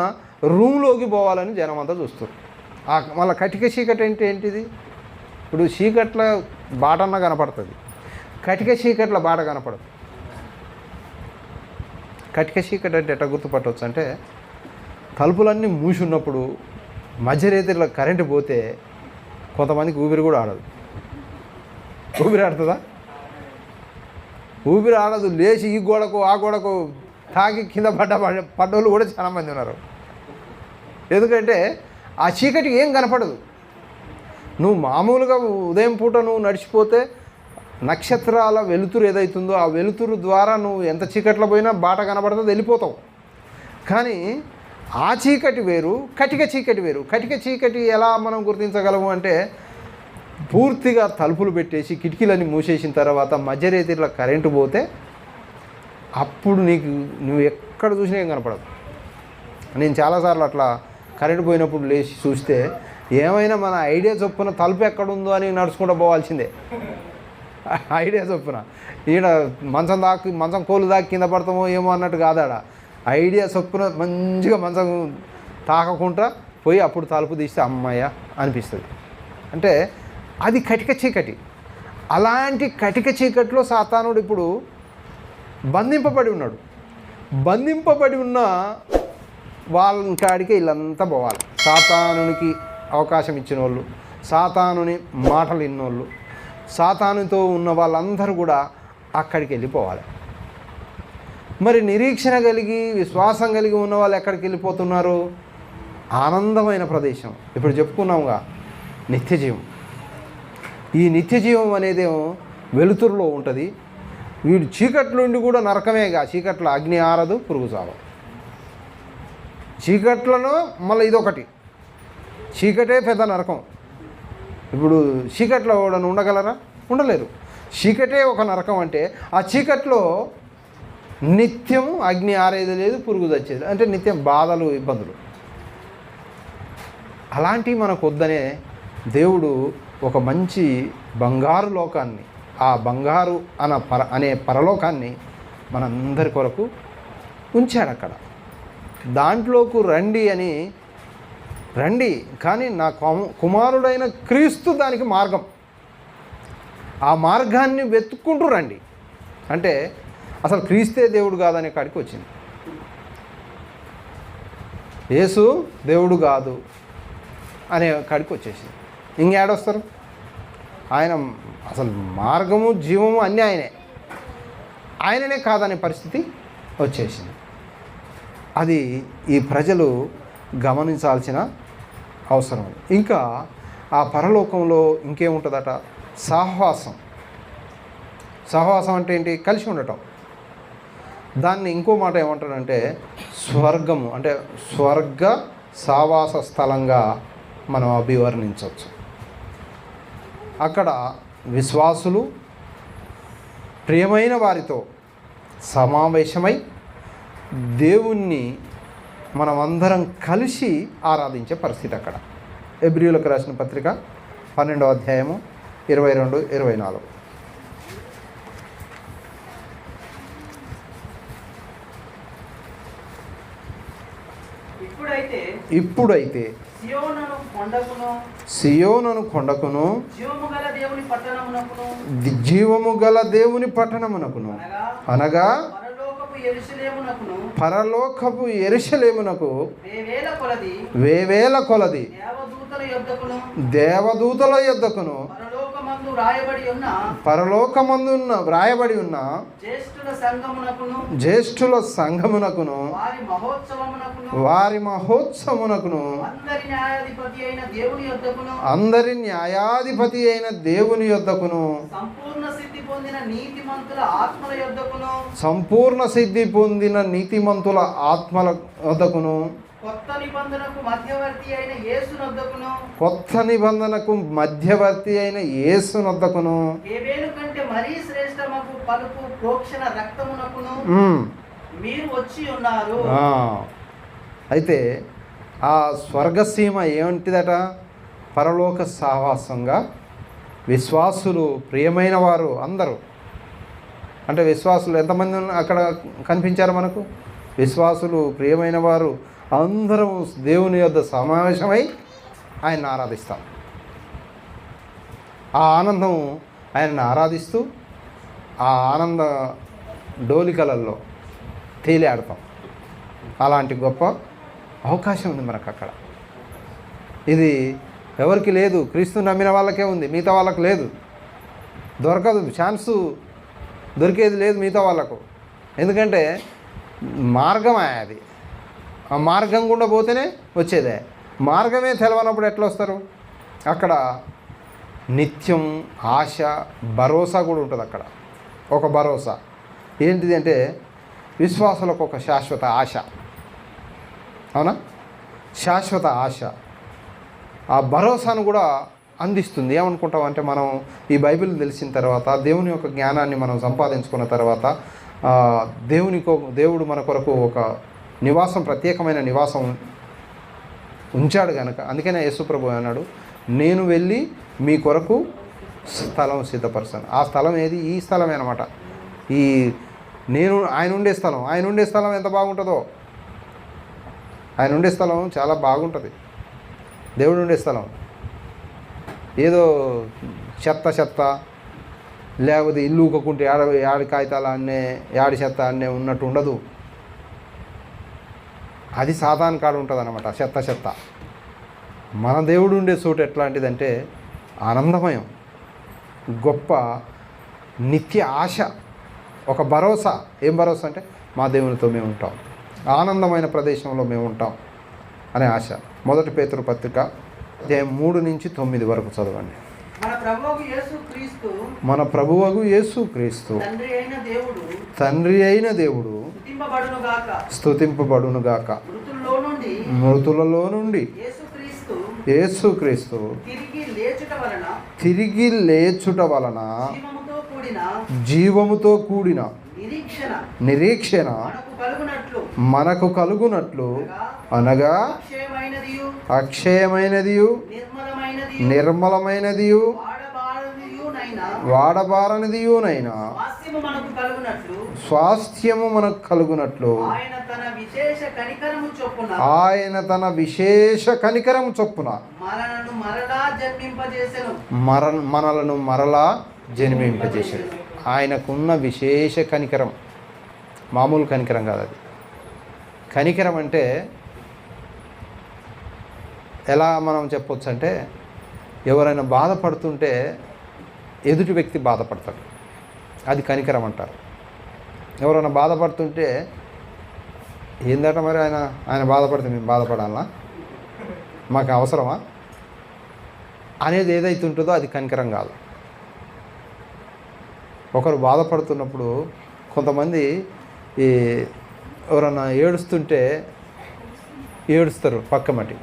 రూమ్లోకి పోవాలని జనం అంతా చూస్తారు. మళ్ళీ కటిక చీకటి అంటే ఏంటిది? ఇప్పుడు చీకట్ల బాటన్న కనపడుతుంది, కటిక చీకట్ల బాట కనపడదు. కటిక చీకటి అంటే ఎట్లా గుర్తుపట్టవచ్చు అంటే, తలుపులన్నీ మూసి ఉన్నప్పుడు మధ్యరేతిలో కరెంటు పోతే కొంతమందికి ఊపిరి కూడా ఆడదు. ఊపిరి ఆడుతుందా? ఊపిరి ఆడదు. లేచి ఈ గోడకు ఆ గోడకు తాకి కింద పడ్డోళ్ళు కూడా చాలామంది ఉన్నారు. ఎందుకంటే ఆ చీకటికి ఏం కనపడదు. నువ్వు మామూలుగా ఉదయం పూట నువ్వు నడిచిపోతే నక్షత్రాల వెలుతురు ఏదైతుందో ఆ వెలుతురు ద్వారా నువ్వు ఎంత చీకట్లో పోయినా బాట కనపడుతుంది, వెళ్ళిపోతావు. కానీ ఆ చీకటి వేరు, కటిక చీకటి వేరు. కటిక చీకటి ఎలా మనం గుర్తించగలము అంటే, పూర్తిగా తలుపులు పెట్టేసి కిటికీలన్నీ మూసేసిన తర్వాత మధ్యరేతిలో కరెంటు పోతే అప్పుడు నువ్వు ఎక్కడ చూసినా ఏం కనపడదు. నేను చాలాసార్లు అట్లా కరెంటు పోయినప్పుడు లేచి చూస్తే ఏమైనా మన ఐడియా చొప్పున తలుపు ఎక్కడుందో అని నడుచుకుంటూ పోవాల్సిందే. ఐడియా చొప్పున ఈడ మంచం కోలు దాకి కింద పడతామో ఏమో అన్నట్టు కాదాడ. ఐడియా చొప్పున మంచిగా మంచం తాకకుండా పోయి అప్పుడు తలుపు తీస్తే అమ్మయ్య అనిపిస్తుంది. అంటే అది కటిక చీకటి. అలాంటి కటిక చీకటిలో సాతానుడు ఇప్పుడు బంధింపబడి ఉన్నాడు. బంధింపబడి ఉన్న వాళ్ళ కాడికి వీళ్ళంతా పోవాలి. సాతానునికి అవకాశం ఇచ్చిన వాళ్ళు, సాతానుని మాటలు విన్నోళ్ళు, సాతానుతో ఉన్న వాళ్ళందరూ కూడా అక్కడికి వెళ్ళిపోవాలి. మరి నిరీక్షణ కలిగి విశ్వాసం కలిగి ఉన్న వాళ్ళు ఎక్కడికి వెళ్ళిపోతున్నారు? ఆనందమైన ప్రదేశం. ఇప్పుడు చెప్పుకున్నాముగా, నిత్యజీవం. ఈ నిత్యజీవం అనేదేమో వెలుతురులో ఉంటుంది. వీడు చీకట్లో ఉండి కూడా నరకమేగా. చీకట్లో అగ్ని ఆరదు, పురుగు చావదు. చీకట్లను మళ్ళీ ఇదొకటి, చీకటే పెద్ద నరకం. ఇప్పుడు చీకట్లో కూడా ఉండగలరా? ఉండలేరు. చీకటే ఒక నరకం అంటే ఆ చీకట్లో నిత్యం అగ్ని ఆరేది లేదు, పురుగు తెచ్చేది, అంటే నిత్యం బాధలు, ఇబ్బందులు. అలాంటివి మనకు వద్దనే దేవుడు ఒక మంచి బంగారు లోకాన్ని, ఆ బంగారు అనే పరలోకాన్ని మనందరి కొరకు ఉంచాడు అక్కడ. దాంట్లోకి రండి కానీ నా కుమారుడైన క్రీస్తు దానికి మార్గం. ఆ మార్గాన్ని వెతుక్కుంటూ రండి అంటే అసలు క్రీస్తే దేవుడు కాదనే కాడికి వచ్చింది. యేసు దేవుడు కాదు అనే కాడికి వచ్చేసింది. ఇంకేడొస్తారు? ఆయన అసలు మార్గము, జీవము అన్నీ ఆయననే కాదనే పరిస్థితి వచ్చేసింది. అది ఈ ప్రజలు గమనించాల్సిన అవసరం. ఇంకా ఆ పరలోకంలో ఇంకేముంటుందట? సహవాసం. సహవాసం అంటే ఏంటి? కలిసి ఉండటం. దాన్ని ఇంకో మాట ఏమంటారంటే స్వర్గము, అంటే స్వర్గ సావాస స్థలంగా మనం అభివర్ణించవచ్చు. అక్కడ విశ్వాసులు ప్రియమైన వారితో సమావేశమై దేవుణ్ణి మనమందరం కలిసి ఆరాధించే పరిస్థితి అక్కడ. హెబ్రీయులకు రాసిన పత్రిక 12వ అధ్యాయము 22, 24. ఇప్పుడైతే సియోనును కొండకును జీవము గల దేవుని పట్టణమునకును అనగా పరలోకపు యెరూషలేమునకు వేవేల కొలది దేవదూతల యొద్దకును పరలోకమందున్న వ్రాయబడి ఉన్న జ్యేష్ఠుల సంఘమునకును వారి మహోత్సవమునకును అందరి న్యాయాధిపతి అయిన దేవుని యొద్దకును సంపూర్ణ సిద్ధి పొందిన నీతిమంతుల ఆత్మల వద్దకును కొత్త నిబంధనకు మధ్యవర్తి అయిన యేసునొద్దకును అయితే ఆ స్వర్గసీమ ఏమిటిదట? పరలోక సహవాసంగా విశ్వాసులు, ప్రియమైన వారు అందరూ. అంటే విశ్వాసులు ఎంతమంది అక్కడ కనిపించారు మనకు? విశ్వాసులు, ప్రియమైన వారు అందరం దేవుని యొద్ద సమావేశమై ఆయన్ని ఆరాధిస్తాం. ఆ ఆనందం ఆయనను ఆరాధిస్తూ ఆ ఆనంద డోలికలలో తేలియాడతాం. అలాంటి గొప్ప అవకాశం ఉంది మనకు అక్కడ. ఇది ఎవరికి లేదు, క్రీస్తు నమ్మిన వాళ్ళకే ఉంది, మిగతా వాళ్ళకు లేదు. దొరకదు, ఛాన్సు దొరికేది లేదు మిగతా వాళ్ళకు. ఎందుకంటే మార్గమే అది. ఆ మార్గం గుండా పోతేనే వచ్చేదే. మార్గమే తెలవనప్పుడు ఎట్లా వస్తారు? అక్కడ నిత్యం ఆశ, భరోసా కూడా ఉంటుంది అక్కడ. ఒక భరోసా ఏంటిది అంటే విశ్వాసులకు ఒక శాశ్వత ఆశ. అవునా? శాశ్వత ఆశ. ఆ భరోసాను కూడా అందిస్తుంది. ఏమనుకుంటాం అంటే మనం ఈ బైబిల్ తెలిసిన తర్వాత, దేవుని యొక్క జ్ఞానాన్ని మనం సంపాదించుకున్న తర్వాత, దేవుడు మన కొరకు ఒక నివాసం, ప్రత్యేకమైన నివాసం ఉంచాడు కనుక, అందుకనే యేసుప్రభు అన్నాడు, నేను వెళ్ళి మీ కొరకు స్థలం సిద్ధపరుస్తాను. ఆ స్థలం ఏది? ఈ స్థలమే అన్నమాట. ఆయన ఉండే స్థలం ఎంత బాగుంటుందో. ఆయన ఉండే స్థలం చాలా బాగుంటుంది. దేవుడు ఉండే స్థలం. ఏదో చెత్త లేకపోతే ఇల్లు ఊకకుంటే యాడి కాగితాలు అన్నే యాడి చెత్త అన్నే ఉన్నట్టు ఉండదు. అది సాధారణ కాడ ఉంటుంది అన్నమాట. చెత్త మన దేవుడు ఉండే చోటు ఎట్లాంటిదంటే ఆనందమయం, గొప్ప నిత్య ఆశ, ఒక భరోసా. ఏం భరోసా అంటే మా దేవునితో మేము ఉంటాం, ఆనందమైన ప్రదేశంలో మేము ఉంటాం అనే ఆశ. 1 పేతురు పత్రిక 3-9 వరకు చదవండి. మన ప్రభువగు యేసు క్రీస్తు తండ్రి అయిన దేవుడు స్తుతింపబడునుగాక. మృతులలో నుండి యేసు క్రీస్తు తిరిగి లేచుట వలన జీవముతో కూడిన నిరీక్షణ మనకు కలుగునట్లు, అనగా అక్షయమైనదియు నిర్మలమైనదియు వాడబారనిదియునైనా స్వాస్థ్యము మనకు కలుగునట్లు ఆయన తన విశేష కనికరము చొప్పున మనలను మరలా జన్మింపజేశాడు. ఆయనకున్న విశేష కనికరం మామూలు కనికరం కాదు. అది కనికరం అంటే ఎలా మనం చెప్పొచ్చు అంటే, ఎవరైనా బాధపడుతుంటే ఎదుటి వ్యక్తి బాధపడతాడు, అది కనికరం అంటారు. ఎవరైనా బాధపడుతుంటే ఏందట మరి ఆయన బాధపడితే మేము బాధపడాలా, మాకు అవసరమా అనేది ఏదైతే ఉంటుందో అది కనికరం కాదు. ఒకరు బాధపడుతున్నప్పుడు కొంతమంది ఎవరన్నా ఏడుస్తుంటే ఏడుస్తారు పక్కమటి.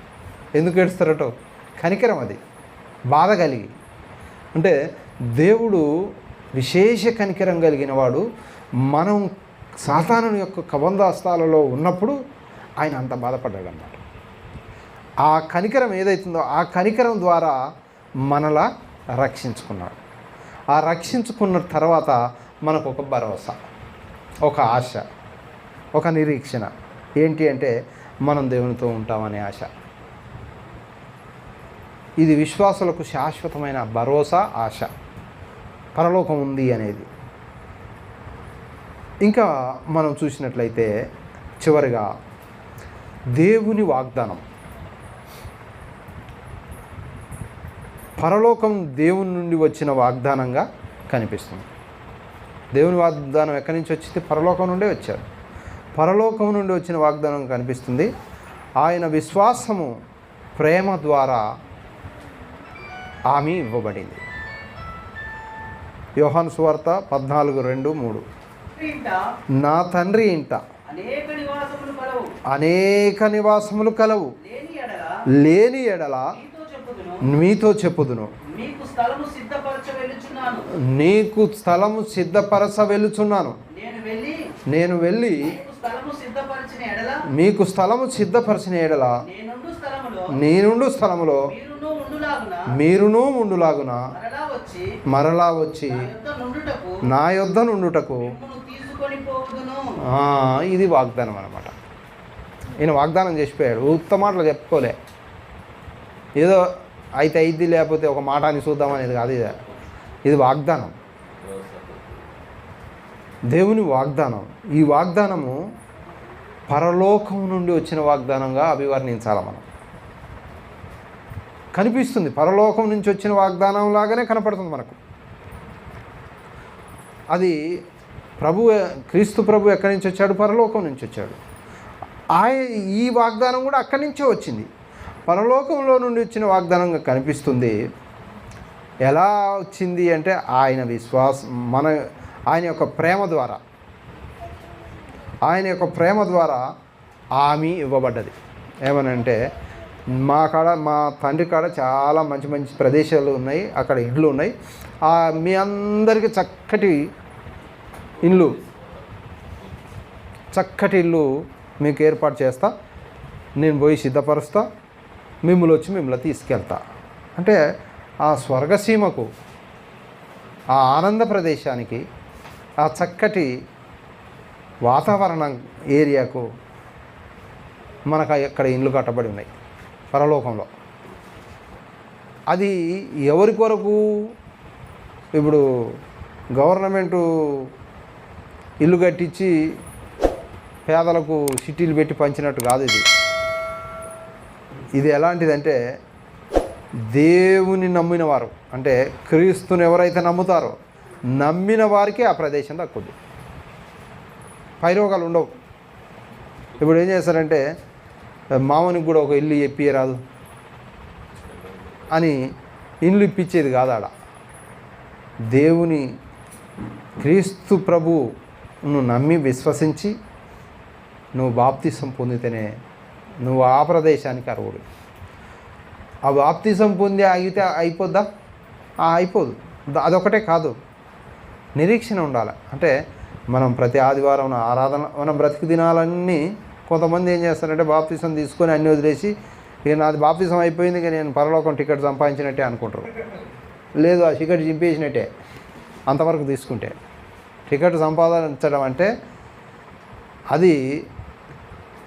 ఎందుకు ఏడుస్తారటో కనికరం, అది బాధ కలిగి. అంటే దేవుడు విశేష కనికరం కలిగిన వాడు. మనం సాతాను యొక్క కబంధాస్తాలలో ఉన్నప్పుడు ఆయన అంత బాధపడ్డాడు అన్నమాట. ఆ కనికరం ఏదైతుందో ఆ కనికరం ద్వారా మనలా రక్షించుకున్నాడు. ఆ రక్షించుకున్న తర్వాత మనకు ఒక భరోసా, ఒక ఆశ, ఒక నిరీక్షణ. ఏంటి అంటే మనం దేవునితో ఉంటామనే ఆశ. ఇది విశ్వాసులకు శాశ్వతమైన భరోసా, ఆశ. పరలోకం ఉంది అనేది. ఇంకా మనం చూసినట్లయితే చివరిగా దేవుని వాగ్దానం. పరలోకం దేవుని నుండి వచ్చిన వాగ్దానంగా కనిపిస్తుంది. దేవుని వాగ్దానం ఎక్కడి నుంచి వచ్చింది? పరలోకం నుండే వచ్చారు. పరలోకం నుండి వచ్చిన వాగ్దానం కనిపిస్తుంది. ఆయన విశ్వాసము ప్రేమ ద్వారా హామీ ఇవ్వబడింది. యోహాను సువార్త 14:2-3. నా తండ్రి ఇంట అనేక నివాసములు కలవు, లేని ఎడల మీతో చెప్పుదును, నీకు స్థలము సిద్ధపరచ వెళ్ళుచున్నాను. నేను వెళ్ళి మీకు స్థలము సిద్ధపరచిన ఎడల నేనుండు స్థలములో మీరును ఉండులాగున మరలా వచ్చి నా యొద్ద నుండుటకు. ఇది వాగ్దానం అన్నమాట. ఈయన వాగ్దానం చేసిపోయాడు. ఉత్తమాటలు చెప్పుకోలే, ఏదో అయితే అయిద్ది లేకపోతే ఒక మాట అని చూద్దామనేది కాదు. ఇది వాగ్దానం, దేవుని వాగ్దానం. ఈ వాగ్దానము పరలోకం నుండి వచ్చిన వాగ్దానంగా అభివర్ణించాలి. మనం కనిపిస్తుంది, పరలోకం నుంచి వచ్చిన వాగ్దానం లాగానే కనపడుతుంది మనకు. అది క్రీస్తు ప్రభు ఎక్కడి నుంచి వచ్చాడు? పరలోకం నుంచి వచ్చాడు. ఈ వాగ్దానం కూడా అక్కడి నుంచే వచ్చింది. పరలోకంలో నుండి వచ్చిన వాగ్దానంగా కనిపిస్తుంది. ఎలా వచ్చింది అంటే ఆయన ఆయన యొక్క ప్రేమ ద్వారా హామీ ఇవ్వబడ్డది. ఏమనంటే మా తండ్రి కాడ చాలా మంచి మంచి ప్రదేశాలు ఉన్నాయి, అక్కడ ఇండ్లు ఉన్నాయి. మీ అందరికీ చక్కటి ఇల్లు మీకు ఏర్పాటు చేస్తా, నేను పోయి సిద్ధపరుస్తా, మిమ్మల్ని తీసుకెళ్తా అంటే ఆ స్వర్గసీమకు, ఆ ఆనంద ప్రదేశానికి, ఆ చక్కటి వాతావరణం ఏరియాకు మనకు అక్కడ ఇండ్లు కట్టబడి ఉన్నాయి పరలోకంలో. అది ఎవరి కొరకు? ఇప్పుడు గవర్నమెంటు ఇల్లు కట్టించి పేదలకు సిటీలు పెట్టి పంచినట్టు కాదు ఇది. ఇది ఎలాంటిదంటే దేవుని నమ్మిన వారు, అంటే క్రీస్తుని ఎవరైతే నమ్ముతారో నమ్మిన వారికి ఆ ప్రదేశం దక్కుద్ది. పైరోగాలు ఉండవు. ఇప్పుడు ఏం చేస్తారంటే మామూనికి కూడా ఒక ఇల్లు ఇప్పియరాదు అని ఇల్లు ఇప్పించేది కాదు. ఆడ దేవుని క్రీస్తు ప్రభువును నమ్మి విశ్వసించి నువ్వు బాప్తిసం పొందితేనే నువ్వు ఆ ప్రదేశానికి అర్హుడు. ఆ బాప్తిసం పొంది ఆగితే అయిపోద్దా? అయిపోదు. అదొకటే కాదు, నిరీక్షణ ఉండాలి. అంటే మనం ప్రతి ఆదివారం ఆరాధన, మనం బ్రతికి దినాలన్నీ కొంతమంది ఏం చేస్తారంటే బాప్తిసం తీసుకొని అన్నీ వదిలేసి ఇక నాది బాప్తిసం అయిపోయింది, ఇక నేను పరలోకం టికెట్ సంపాదించినట్టే అనుకుంటారు. లేదు, ఆ టికెట్ చింపేసినట్టే అంతవరకు తీసుకుంటే. టికెట్ సంపాదించడం అంటే అది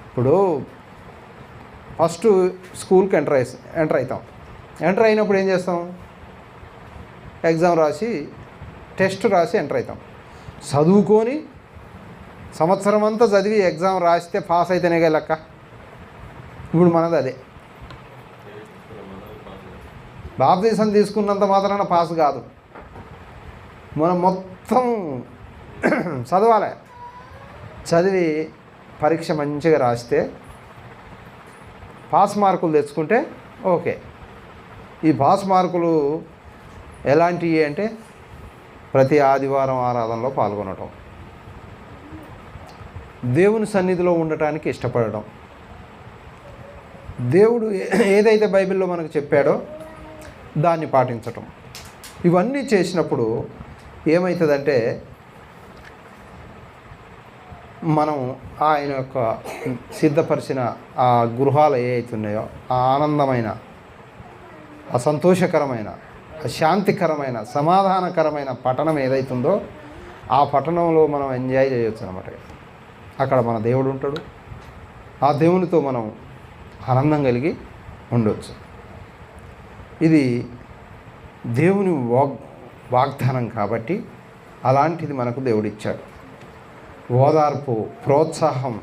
ఇప్పుడు ఫస్ట్ స్కూల్కి ఎంటర్ అవుతాం. ఎంటర్ అయినప్పుడు ఏం చేస్తాం? ఎగ్జామ్ రాసి టెస్ట్ రాసి ఎంటర్ అవుతాం. చదువుకొని సంవత్సరం అంతా చదివి ఎగ్జామ్ రాస్తే పాస్ అయితేనే లెక్క. ఇప్పుడు మనది అదే. బాప్తిసం తీసుకున్నంత మాత్రాన పాస్ కాదు. మనం మొత్తం చదవాలి. చదివి పరీక్ష మంచిగా రాస్తే పాస్ మార్కులు తెచ్చుకుంటే ఓకే. ఈ పాస్ మార్కులు ఎలాంటివి అంటే ప్రతి ఆదివారం ఆరాధనలో పాల్గొనటం, దేవుని సన్నిధిలో ఉండటానికి ఇష్టపడడం, దేవుడు ఏదైతే బైబిల్లో మనకు చెప్పాడో దాన్ని పాటించటం, ఇవన్నీ చేసినప్పుడు ఏమవుతుందంటే మనం ఆయన యొక్క సిద్ధపరిచిన ఆ గృహాలు ఏవైతున్నాయో ఆ ఆనందమైన, ఆ సంతోషకరమైన, ఆ శాంతికరమైన, సమాధానకరమైన పట్టణం ఏదైతుందో ఆ పట్టణంలో మనం ఎంజాయ్ చేయొచ్చు అన్నమాట. అక్కడ మన దేవుడు ఉంటాడు. ఆ దేవునితో మనం ఆనందం కలిగి ఉండవచ్చు. ఇది దేవుని వాగ్దానం కాబట్టి అలాంటిది మనకు దేవుడిచ్చాడు. ఓదార్పు, ప్రోత్సాహం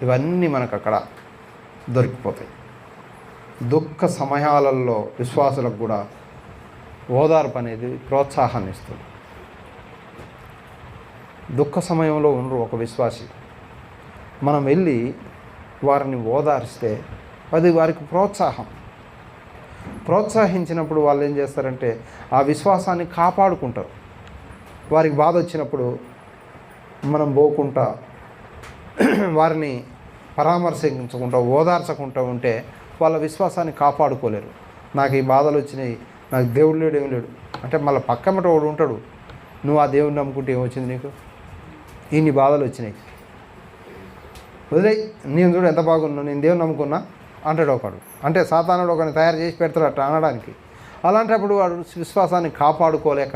ఇవన్నీ మనకు అక్కడ దొరికిపోతాయి. దుఃఖ సమయాలలో విశ్వాసులకు కూడా ఓదార్పు అనేది ప్రోత్సాహాన్ని ఇస్తుంది. దుఃఖ సమయంలో ఉండరు ఒక విశ్వాసి, మనం వెళ్ళి వారిని ఓదార్స్తే అది వారికి ప్రోత్సహించినప్పుడు వాళ్ళు ఏం చేస్తారంటే ఆ విశ్వాసాన్ని కాపాడుకుంటారు. వారికి బాధ వచ్చినప్పుడు మనం పోకుండా వారిని పరామర్శించకుండా ఓదార్చకుండా ఉంటే వాళ్ళ విశ్వాసాన్ని కాపాడుకోలేరు. నాకు ఈ బాధలు వచ్చినాయి, నాకు దేవుడు లేడు, ఏం లేడు అంటే మళ్ళీ పక్కమట వాడు ఉంటాడు. నువ్వు ఆ దేవుడిని నమ్ముకుంటే ఏమొచ్చింది నీకు? ఇన్ని బాధలు వచ్చినాయి, వదిలేయి, నేను చూడు ఎంత బాగున్నాను, నేను దేవుని నమ్ముకున్నా అంటాడు ఒకడు. అంటే సాతానుడు ఒకరిని తయారు చేసి పెడతాడు అట్లా అనడానికి. అలాంటప్పుడు వాడు విశ్వాసాన్ని కాపాడుకోలేక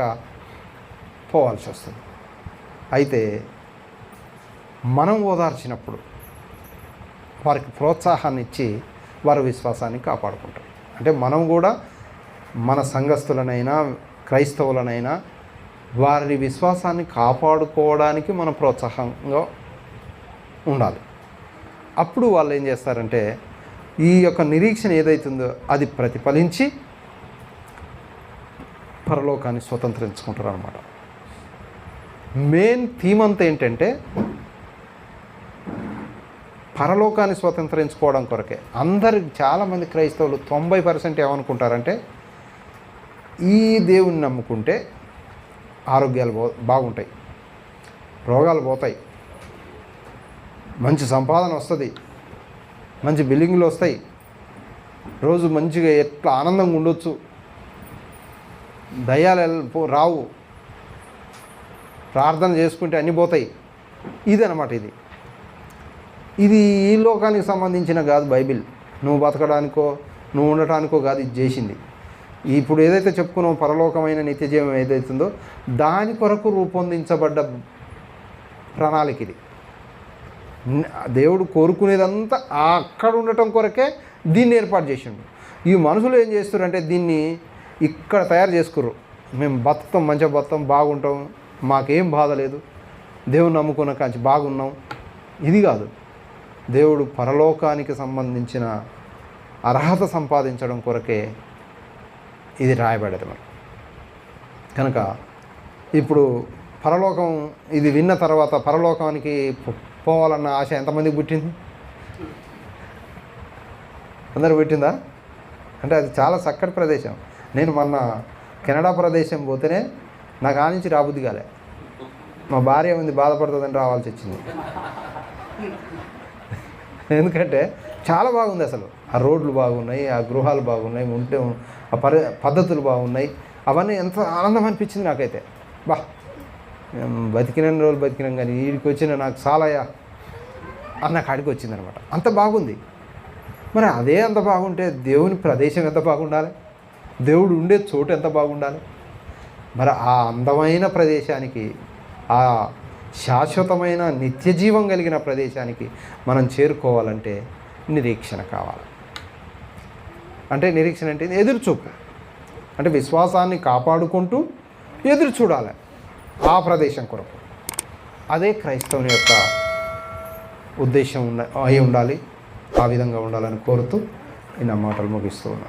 పోవాల్సి వస్తుంది. అయితే మనం ఓదార్చినప్పుడు వారికి ప్రోత్సాహాన్ని ఇచ్చి వారి విశ్వాసాన్ని కాపాడుకుంటారు. అంటే మనం కూడా మన సంఘస్థులనైనా క్రైస్తవులనైనా వారి విశ్వాసాన్ని కాపాడుకోవడానికి మనం ప్రోత్సాహంగా ఉండాలి. అప్పుడు వాళ్ళు ఏం చేస్తారంటే ఈ యొక్క నిరీక్షణ ఏదైతుందో అది ప్రతిఫలించి పరలోకాన్ని స్వతంత్రించుకుంటారు అన్నమాట. మెయిన్ థీమ్ అంతా ఏంటంటే పరలోకాన్ని స్వతంత్రించుకోవడం కొరకే. చాలామంది క్రైస్తవులు 90% ఏమనుకుంటారంటే ఈ దేవుని నమ్ముకుంటే ఆరోగ్యాలు బాగుంటాయి, రోగాలు పోతాయి, మంచి సంపాదన వస్తుంది, మంచి బిల్డింగ్లు వస్తాయి, రోజు మంచిగా ఎట్లా ఆనందంగా ఉండొచ్చు, దయ్యాలు రావు, ప్రార్థన చేసుకుంటే అన్నీ పోతాయి. ఇదనమాట. ఇది ఈ లోకానికి సంబంధించిన కాదు బైబిల్. నువ్వు బతకడానికో నువ్వు ఉండటానికో కాదు ఇది చేసింది. ఇప్పుడు ఏదైతే చెప్పుకున్నావు పరలోకమైన నిత్యజీవం ఏదైతుందో దాని కొరకు రూపొందించబడ్డ ప్రణాళిక ఇది. దేవుడు కోరుకునేదంతా అక్కడ ఉండటం కొరకే దీన్ని ఏర్పాటు చేసిండు. ఈ మనుషులు ఏం చేస్తారంటే దీన్ని ఇక్కడ తయారు చేసుకుర్రు. మేము బతుకుతాం, మంచిగా బతుకుతాం, బాగుంటాం, మాకేం బాధ లేదు, దేవుని నమ్ముకున్న కాంచి బాగున్నాం. ఇది కాదు. దేవుడు పరలోకానికి సంబంధించిన అర్హత సంపాదించడం కొరకే ఇది రాయబడేది మరి. కనుక ఇప్పుడు పరలోకం ఇది విన్న తర్వాత పరలోకానికి పోవాలన్న ఆశ ఎంతమందికి పుట్టింది? అందరు పుట్టిందా? అంటే అది చాలా చక్కటి ప్రదేశం. నేను మొన్న కెనడా ప్రదేశం పోతేనే నాకు ఆ నుంచి రాబుద్ది కాలే. మా భార్య ఉంది బాధపడుతుందని రావాల్సి వచ్చింది. ఎందుకంటే చాలా బాగుంది అసలు. ఆ రోడ్లు బాగున్నాయి, ఆ గృహాలు బాగున్నాయి, ఉంటే ఆ పద్ధతులు బాగున్నాయి. అవన్నీ ఎంత ఆనందం అనిపించింది నాకైతే. బతికిన రోజులు బతికినాం కానీ వీడికి వచ్చిన నాకు చాలాయా అన్న కాడికి వచ్చిందనమాట. అంత బాగుంది. మరి అదే అంత బాగుంటే దేవుని ప్రదేశం ఎంత బాగుండాలి, దేవుడు ఉండే చోటు ఎంత బాగుండాలి. మరి ఆ అందమైన ప్రదేశానికి, ఆ శాశ్వతమైన నిత్య జీవం కలిగిన ప్రదేశానికి మనం చేరుకోవాలంటే నిరీక్షణ కావాలి. అంటే నిరీక్షణ అంటే ఎదురుచూపు. అంటే విశ్వాసాన్ని కాపాడుకుంటూ ఎదురు చూడాలి ఆ ప్రదేశం కొరకు. అదే క్రైస్తవుని యొక్క ఉద్దేశం అయి ఉండాలి. ఆ విధంగా ఉండాలని కోరుతూ ఈ నా మాటలు ముగిస్తూ ఉన్నాను.